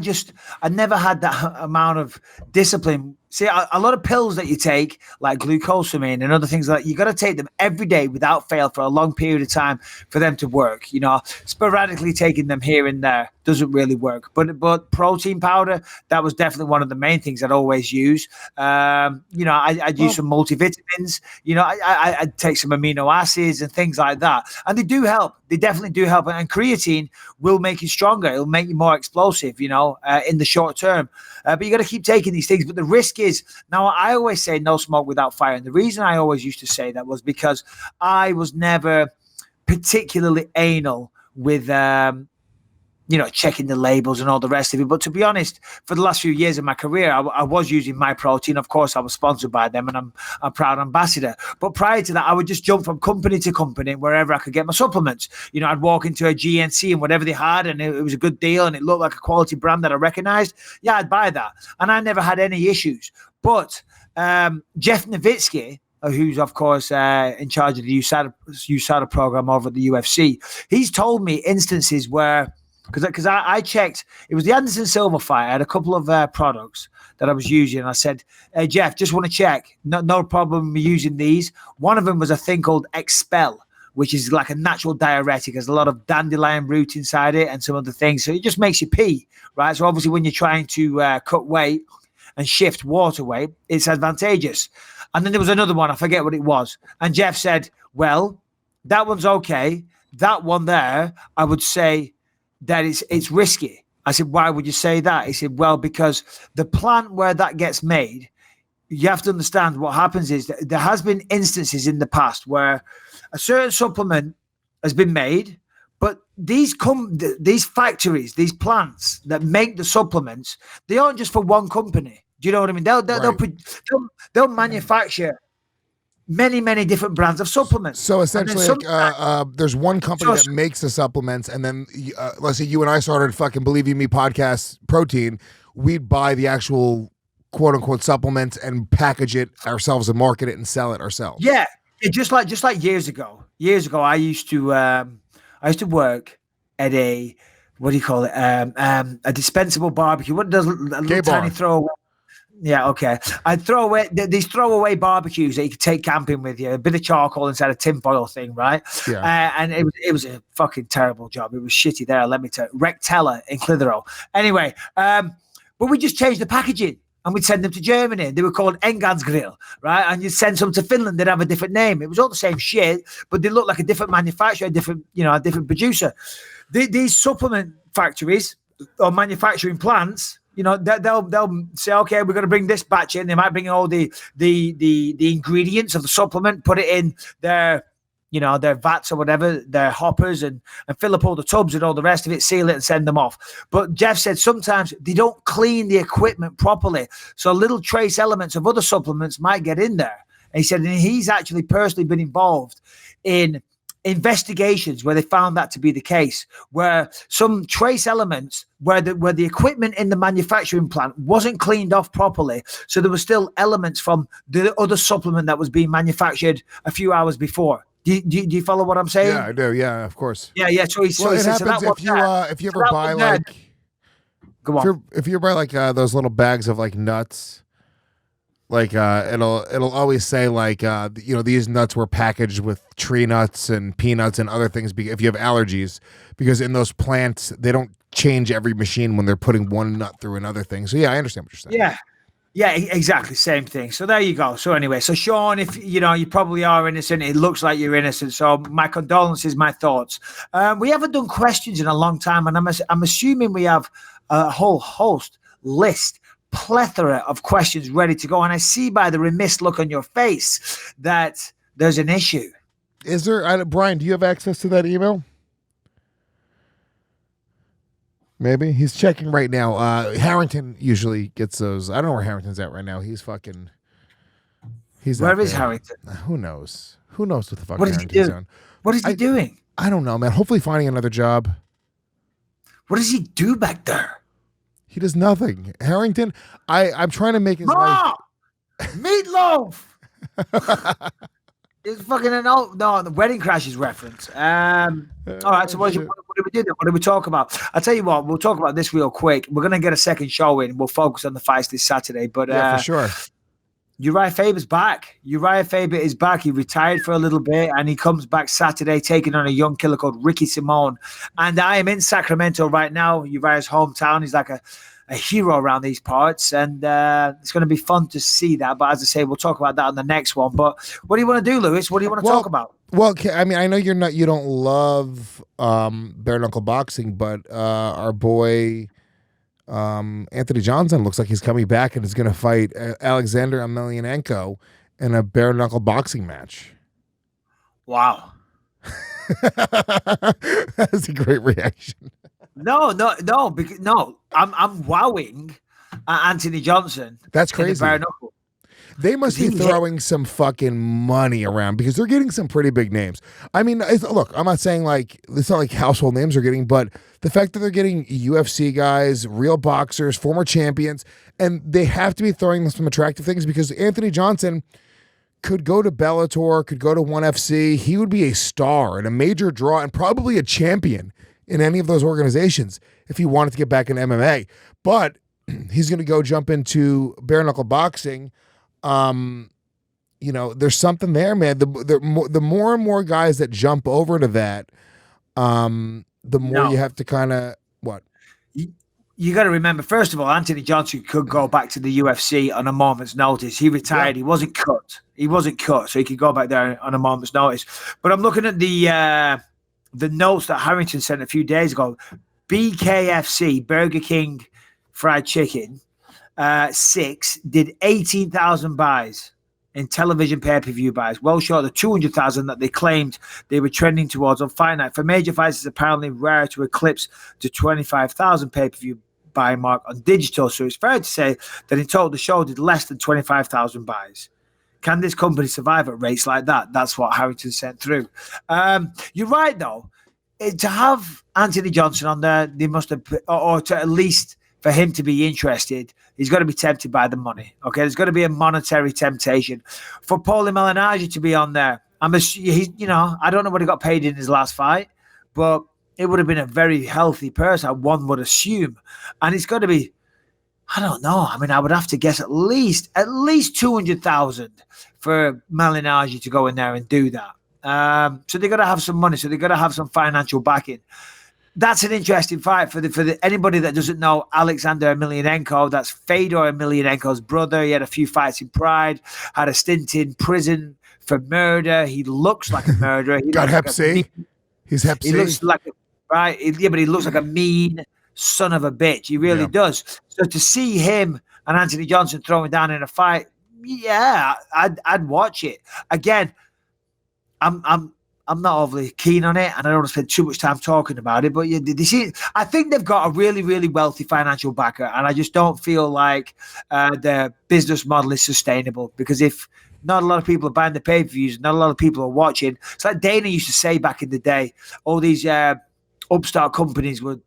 never had that amount of discipline. See, a lot of pills that you take, like glucosamine and other things like that, you got to take them every day without fail for a long period of time for them to work. Sporadically taking them here and there doesn't really work. But protein powder, that was definitely one of the main things I'd always use. I'd use some multivitamins. I'd take some amino acids and things like that. And they do help. They definitely do help. And creatine will make you stronger. It'll make you more explosive, in the short term. But you got to keep taking these things. But the risk is, now I always say no smoke without fire. And the reason I always used to say that was because I was never particularly anal with, checking the labels and all the rest of it. But to be honest, for the last few years of my career, I was using My Protein. Of course, I was sponsored by them and I'm a proud ambassador. But prior to that, I would just jump from company to company wherever I could get my supplements. I'd walk into a GNC and whatever they had, and it was a good deal and it looked like a quality brand that I recognized. Yeah, I'd buy that. And I never had any issues. But Jeff Nowitzki, who's, of course, in charge of the USADA program over at the UFC, he's told me instances where, because I checked, it was the Anderson Silva fight. I had a couple of products that I was using. I said, hey, Jeff, just want to check. No problem using these. One of them was a thing called Expel, which is like a natural diuretic. There's a lot of dandelion root inside it and some other things. So it just makes you pee, right? So obviously when you're trying to cut weight and shift water weight, it's advantageous. And then there was another one. I forget what it was. And Jeff said, well, that one's okay. That one there, I would say, that it's risky. I said, why would you say that? He said, well, because the plant where that gets made, you have to understand what happens is that there has been instances in the past where a certain supplement has been made, but these factories, these plants that make the supplements, they aren't just for one company. Do you know what I mean? They'll manufacture many different brands of supplements. So essentially, there's one company that makes the supplements, and then let's say you and I started fucking Believe You Me podcast protein. We'd buy the actual quote unquote supplements and package it ourselves and market it and sell it ourselves. Yeah, just like years ago. I used to work at a, what do you call it? A dispensable barbecue. What does a little tiny throwaway? Yeah, okay. I'd throw away these throwaway barbecues that you could take camping with you, a bit of charcoal inside a tinfoil thing, right? Yeah. And it was a fucking terrible job. It was shitty there, let me tell you. Rectella in Clitheroe. Anyway, but we just changed the packaging and we'd send them to Germany. They were called Engansgrill, right? And you'd send some to Finland, they'd have a different name. It was all the same shit, but they looked like a different manufacturer, a different producer. These supplement factories or manufacturing plants, they'll say, okay, we're going to bring this batch in. They might bring in all the ingredients of the supplement, put it in their vats or whatever, their hoppers, and fill up all the tubs and all the rest of it, seal it and send them off. But Jeff said sometimes they don't clean the equipment properly. So little trace elements of other supplements might get in there. And he said, and he's actually personally been involved in investigations where they found that to be the case, where some trace elements where the equipment in the manufacturing plant wasn't cleaned off properly, so there were still elements from the other supplement that was being manufactured a few hours before. Do you follow what I'm saying? Yeah, I do. Yeah, of course. Yeah. So he it happens if you ever buy like, go on. If you buy like those little bags of like nuts. Like it'll always say like these nuts were packaged with tree nuts and peanuts and other things if you have allergies, because in those plants they don't change every machine when they're putting one nut through another thing. So yeah, I understand what you're saying. Yeah, exactly, same thing. So there you go. So anyway, so Sean, if you probably are innocent, it looks like you're innocent. So my condolences, my thoughts. We haven't done questions in a long time, and I'm assuming we have a whole plethora of questions ready to go, and I see by the remiss look on your face that there's an issue. Is there, Brian, do you have access to that email? Maybe he's checking right now. Harrington usually gets those. I don't know where Harrington's at right now. He's where is Harrington? Who knows what the fuck what Harrington's doing. What is he doing? I don't know, man. Hopefully finding another job. What does he do back there? He does nothing. Harrington, I'm trying to make his life. Meatloaf. It's fucking the Wedding Crashers reference. All right, so what do we do then? What do we talk about? I'll tell you what, we'll talk about this real quick. We're going to get a second show in. We'll focus on the fights this Saturday. But yeah, for sure. Uriah Faber's back. Uriah Faber is back. He retired for a little bit, and he comes back Saturday taking on a young killer called Ricky Simone. And I am in Sacramento right now, Uriah's hometown. He's like a hero around these parts, and it's going to be fun to see that. But as I say, we'll talk about that on the next one. But what do you want to do, Lewis? What do you want to talk about? Well, I mean, I know you don't love bare knuckle boxing, but our boy Anthony Johnson looks like he's coming back and is going to fight Alexander Emelianenko in a bare knuckle boxing match. Wow. That's a great reaction. No, I'm wowing Anthony Johnson. That's crazy. They must be throwing some fucking money around because they're getting some pretty big names. I mean, look, I'm not saying like it's not like household names are getting, but the fact that they're getting UFC guys, real boxers, former champions, and they have to be throwing them some attractive things because Anthony Johnson could go to Bellator, could go to ONE FC. He would be a star and a major draw and probably a champion in any of those organizations if he wanted to get back in MMA. But he's going to go jump into bare knuckle boxing. There's something there, man. The more and more guys that jump over to that, the more you have to kind of what? You got to remember, first of all, Anthony Johnson could go back to the UFC on a moment's notice. He retired. Yeah. He wasn't cut, so he could go back there on a moment's notice. But I'm looking at the notes that Harrington sent a few days ago. BKFC, Burger King Fried Chicken, 6 did 18,000 buys in television pay-per-view buys, well short of the 200,000 that they claimed they were trending towards on Fight Night. For major fights, it's apparently rare to eclipse the 25,000 pay-per-view buy mark on digital. So it's fair to say that in total, the show did less than 25,000 buys. Can this company survive at rates like that? That's what Harrington sent through. You're right, though. To have Anthony Johnson on there, they must have, or to at least for him to be interested, he's got to be tempted by the money. Okay, there's got to be a monetary temptation. For Paulie Malignaggi to be on there, I don't know what he got paid in his last fight, but it would have been a very healthy purse, one would assume. And it's got to be, I don't know. I mean, I would have to guess at least 200,000 for Malignaggi to go in there and do that. So they got to have some money. So they got to have some financial backing. That's an interesting fight for anybody that doesn't know Alexander Emelianenko. That's Fedor Emelianenko's brother. He had a few fights in Pride, had a stint in prison for murder. He looks like a murderer. Got Hep C. He's Hep C. He looks like but he looks like a mean son of a bitch. He really does. So to see him and Anthony Johnson throwing down in a fight, yeah, I'd watch it. Again, I'm not overly keen on it, and I don't want to spend too much time talking about it. But I think they've got a really, really wealthy financial backer, and I just don't feel like their business model is sustainable. Because if not a lot of people are buying the pay-per-views, not a lot of people are watching. It's like Dana used to say back in the day, all these upstart companies would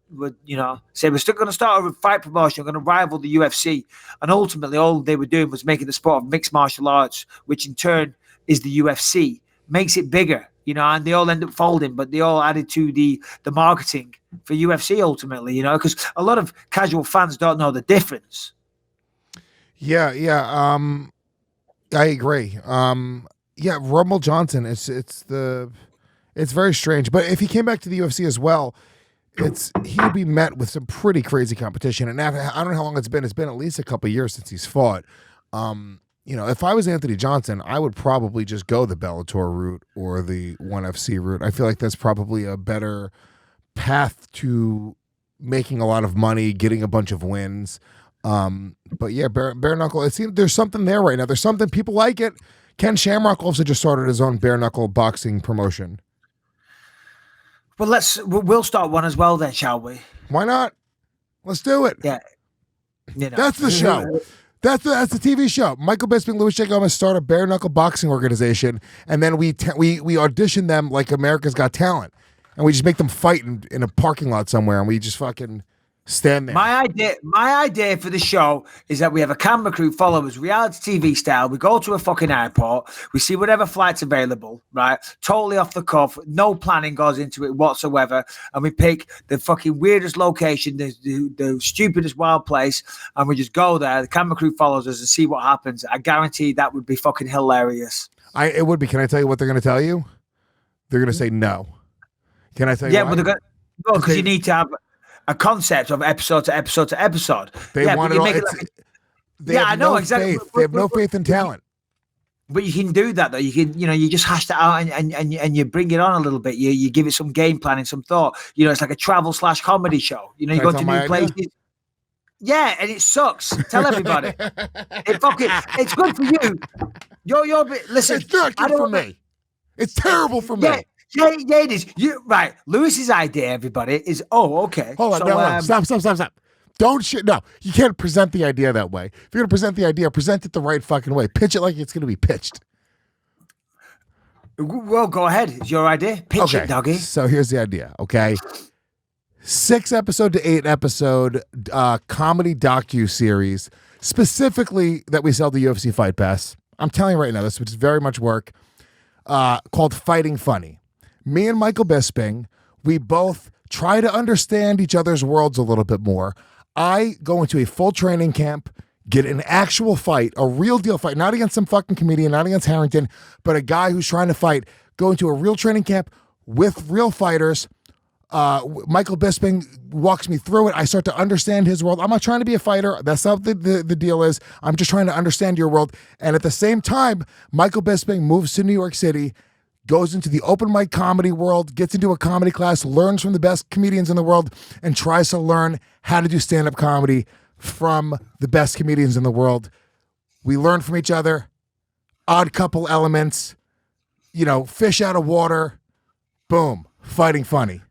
say, we're still going to start a fight promotion, we're going to rival the UFC. And ultimately, all they were doing was making the sport of mixed martial arts, which in turn is the UFC, makes it bigger. And they all end up folding, but they all added to the marketing for UFC ultimately, because a lot of casual fans don't know the difference. Yeah. I agree. Rumble Johnson, it's very strange. But if he came back to the UFC as well, he'd be met with some pretty crazy competition. And I don't know how long it's been. It's been at least a couple of years since he's fought. If I was Anthony Johnson, I would probably just go the Bellator route or the ONE FC route. I feel like that's probably a better path to making a lot of money, getting a bunch of wins. But yeah, bare knuckle. It seems there's something there right now. There's something, people like it. Ken Shamrock also just started his own bare knuckle boxing promotion. Well, we'll start one as well then, shall we? Why not? Let's do it. Yeah, that's the show. That's the TV show. Michael Bisping, Louis J. Gomez start a bare knuckle boxing organization, and then we audition them like America's Got Talent, and we just make them fight in a parking lot somewhere, and we just fucking Stand there. My idea for the show is that we have a camera crew follow us, reality TV style. We go to a fucking airport. We see whatever flight's available, right? Totally off the cuff. No planning goes into it whatsoever. And we pick the fucking weirdest location, the stupidest wild place, and we just go there. The camera crew follows us and see what happens. I guarantee that would be fucking hilarious. It would be. Can I tell you what they're going to tell you? They're going to say no. Can I tell you? Yeah, but they're going to, because you need to have a concept of episode to episode to episode. They want it. I know exactly. They have no faith in talent. But you can do that though. You can, you just hash that out and you bring it on a little bit. You give it some game planning, some thought. It's like a travel / comedy show. You go to new places. Idea? Yeah, and it sucks. Tell everybody. It's good for you. You're listen. It's not good for me. It's terrible for me. Yeah, it is. Right. Lewis's idea, everybody, is okay. Hold on, no. Stop. Don't shit. No, you can't present the idea that way. If you're gonna present the idea, present it the right fucking way. Pitch it like it's gonna be pitched. Well, go ahead. It's your idea. Pitch it, doggy. So here's the idea. Okay, 6 episode to 8 episode comedy docu-series, specifically that we sell to UFC Fight Pass. I'm telling you right now, this is very much work. Called Fighting Funny. Me and Michael Bisping, we both try to understand each other's worlds a little bit more. I go into a full training camp, get an actual fight, a real deal fight, not against some fucking comedian, not against Harrington, but a guy who's trying to fight, go into a real training camp with real fighters. Michael Bisping walks me through it. I start to understand his world. I'm not trying to be a fighter. That's not the deal is. I'm just trying to understand your world. And at the same time, Michael Bisping moves to New York City, goes into the open mic comedy world, gets into a comedy class, learns from the best comedians in the world, and tries to learn how to do stand-up comedy from the best comedians in the world. We learn from each other. Odd couple elements, fish out of water. Boom. Fighting Funny.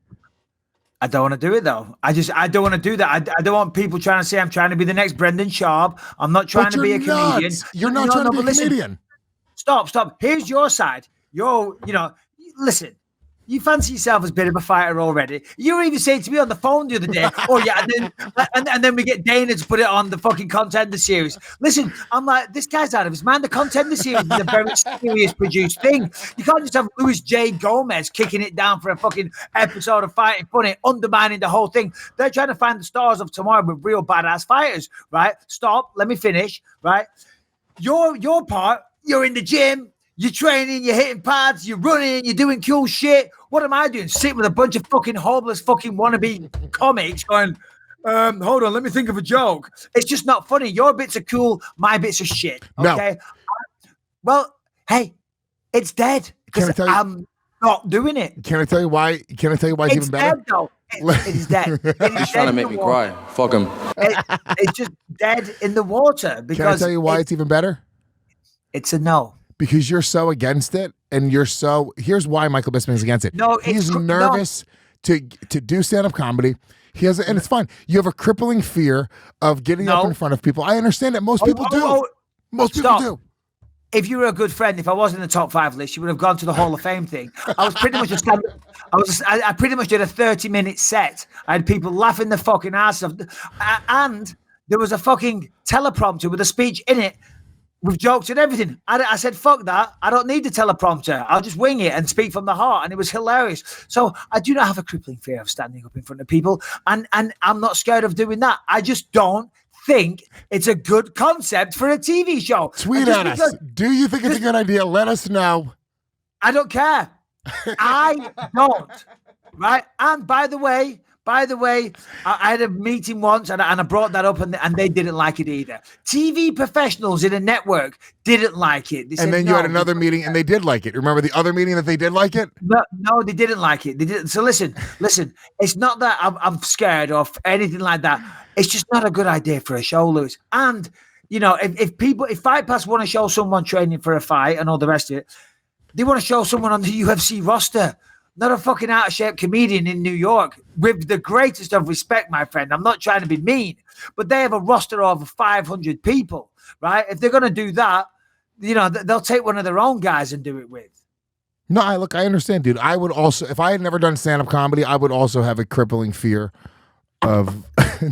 I don't want to do it though. I don't want to do that. I don't want people trying to say I'm trying to be the next Brendan Sharp. I'm not trying to be a comedian. You're not trying to be a comedian. Stop. Here's your side. Listen, you fancy yourself as a bit of a fighter already. You were even saying to me on the phone the other day, and then we get Dana to put it on the fucking Contender series. Listen, I'm like, this guy's out of his mind. The Contender series is a very serious produced thing. You can't just have Luis J. Gomez kicking it down for a fucking episode of Fighting Funny, undermining the whole thing. They're trying to find the stars of tomorrow with real badass fighters, right? Stop. Let me finish, right? Your part, you're in the gym. You're training, you're hitting pads, you're running, you're doing cool shit. What am I doing? Sitting with a bunch of fucking hopeless fucking wannabe comics going, hold on, let me think of a joke. It's just not funny. Your bits are cool, my bits are shit. Okay? No. Well, hey, it's dead because I'm not doing it. Can I tell you why? Can I tell you why it's even better? Dead, though. It is dead. He's trying to make me cry. Fuck him. It's just dead in the water. Because can I tell you why it's even better? It's a no. Because you're so against it, and here's why Michael Bisping is against it. No, he's nervous to do stand-up comedy. And it's fine. You have a crippling fear of getting up in front of people. I understand that most people do. Most people do. If you were a good friend, if I was in the top 5 list, you would have gone to the Hall of Fame thing. I was pretty much I pretty much did a 30-minute set. I had people laughing the fucking ass off, and there was a fucking teleprompter with a speech in it. With jokes and everything. I said, fuck that. I don't need the teleprompter. I'll just wing it and speak from the heart. And it was hilarious. So I do not have a crippling fear of standing up in front of people. And I'm not scared of doing that. I just don't think it's a good concept for a TV show. Tweet at us. Do you think it's a good idea? Let us know. I don't care. I don't. Right? And by the way, I had a meeting once and I brought that up and they didn't like it either. TV professionals in a network didn't like it. And then you had another meeting and they did like it. Remember the other meeting that they did like it? No, they didn't like it. They didn't. So listen. It's not that I'm scared of anything like that. It's just not a good idea for a show, Lewis. And, if Fight Pass want to show someone training for a fight and all the rest of it, they want to show someone on the UFC roster. Not a fucking out-of-shape comedian in New York. With the greatest of respect, my friend. I'm not trying to be mean, but they have a roster of over 500 people, right? If they're going to do that, they'll take one of their own guys and do it with. No, I understand, dude. I would also, if I had never done stand-up comedy, I would also have a crippling fear of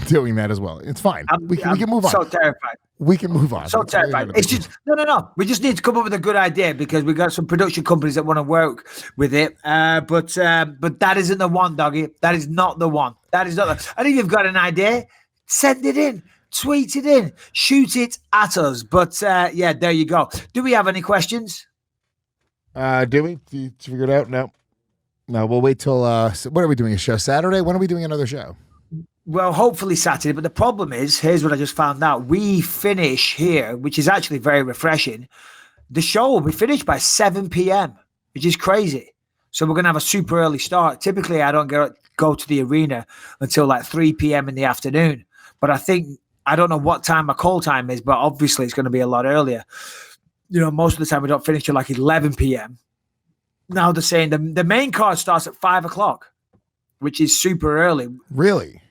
doing that as well. It's fine. We can move on. So terrified. We can move on. So terrified. It's just no. We just need to come up with a good idea because we got some production companies that want to work with it. But that isn't the one, doggy. That is not the one. That is not. And if you've got an idea, send it in, tweet it in, shoot it at us. But there you go. Do we have any questions? Do we? Did you figure it out? No. We'll wait till. What are we doing? A show Saturday? When are we doing another show? Well, hopefully Saturday, but the problem is, here's what I just found out. We finish here, which is actually very refreshing. The show will be finished by 7 p.m., which is crazy. So we're going to have a super early start. Typically, I don't go to the arena until like 3 p.m. in the afternoon. But I don't know what time my call time is, but obviously it's going to be a lot earlier. Most of the time we don't finish till like 11 p.m. Now they're saying the main card starts at 5 o'clock, which is super early. Really?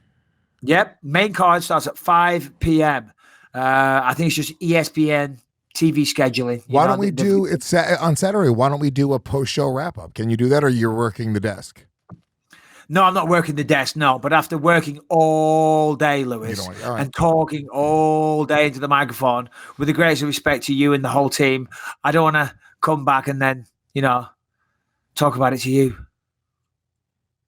Yep, main card starts at 5 p.m. I think it's just ESPN TV scheduling. Why don't we do it on Saturday? Why don't we do a post-show wrap-up? Can you do that, or you're working the desk? No, I'm not working the desk, no. But after working all day, Lewis, and talking all day into the microphone, with the greatest respect to you and the whole team, I don't want to come back and then, talk about it to you.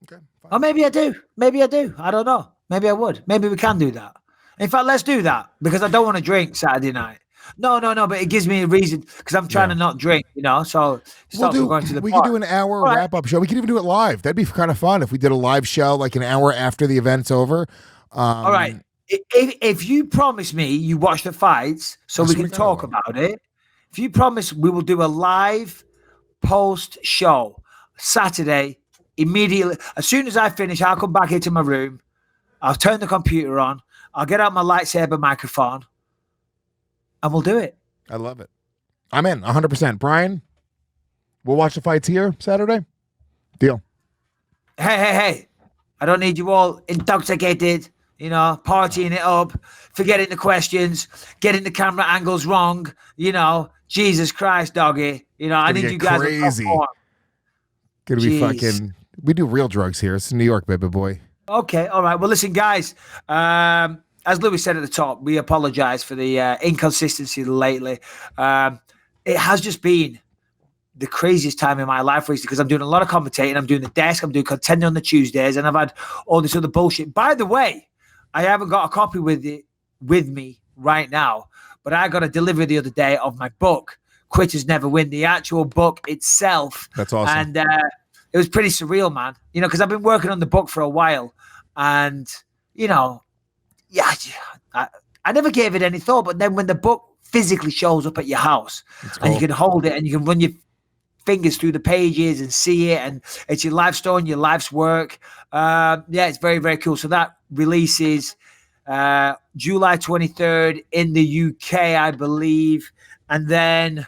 Okay. Fine. Or maybe I do. I don't know. Maybe I would. Maybe we can do that. In fact, let's do that because I don't want to drink Saturday night. No, but it gives me a reason because I'm trying to not drink, so we could do an hour wrap-up show. We could even do it live. That'd be kind of fun if we did a live show like an hour after the event's over. All right. If you promise me you watch the fights so we can talk about it, if you promise we will do a live post-show Saturday immediately. As soon as I finish, I'll come back into my room. I'll turn the computer on. I'll get out my lightsaber microphone, and we'll do it. I love it. I'm in 100%. Brian, we'll watch the fights here Saturday. Deal. Hey. I don't need you all intoxicated, partying it up, forgetting the questions, getting the camera angles wrong, Jesus Christ, doggy. I need you guys crazy. Gonna be fucking. We do real drugs here. It's New York, baby boy. Okay, all right. Well, listen, guys. As Louis said at the top, we apologize for the inconsistency lately. It has just been the craziest time in my life recently because I'm doing a lot of commentating. I'm doing the desk. I'm doing Contender on the Tuesdays, and I've had all this other bullshit. By the way, I haven't got a copy with me right now, but I got a delivery the other day of my book, Quitters Never Win, the actual book itself. That's awesome. And it was pretty surreal, man. Because I've been working on the book for a while, and I never gave it any thought. But then when the book physically shows up at your house, and you can hold it and you can run your fingers through the pages and see it, and it's your life story and your life's work. It's very, very cool. So that releases July 23rd in the UK, I believe, and then.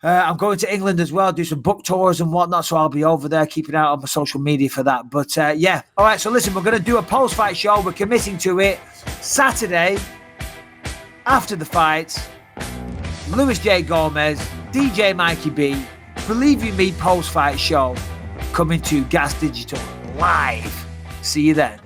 I'm going to England as well, do some book tours and whatnot, so I'll be over there, keeping out on my social media for that. But, All right, so listen, we're going to do a post-fight show. We're committing to it Saturday after the fights. Luis J. Gomez, DJ Mikey B, Believe You Me post-fight show coming to Gas Digital live. See you then.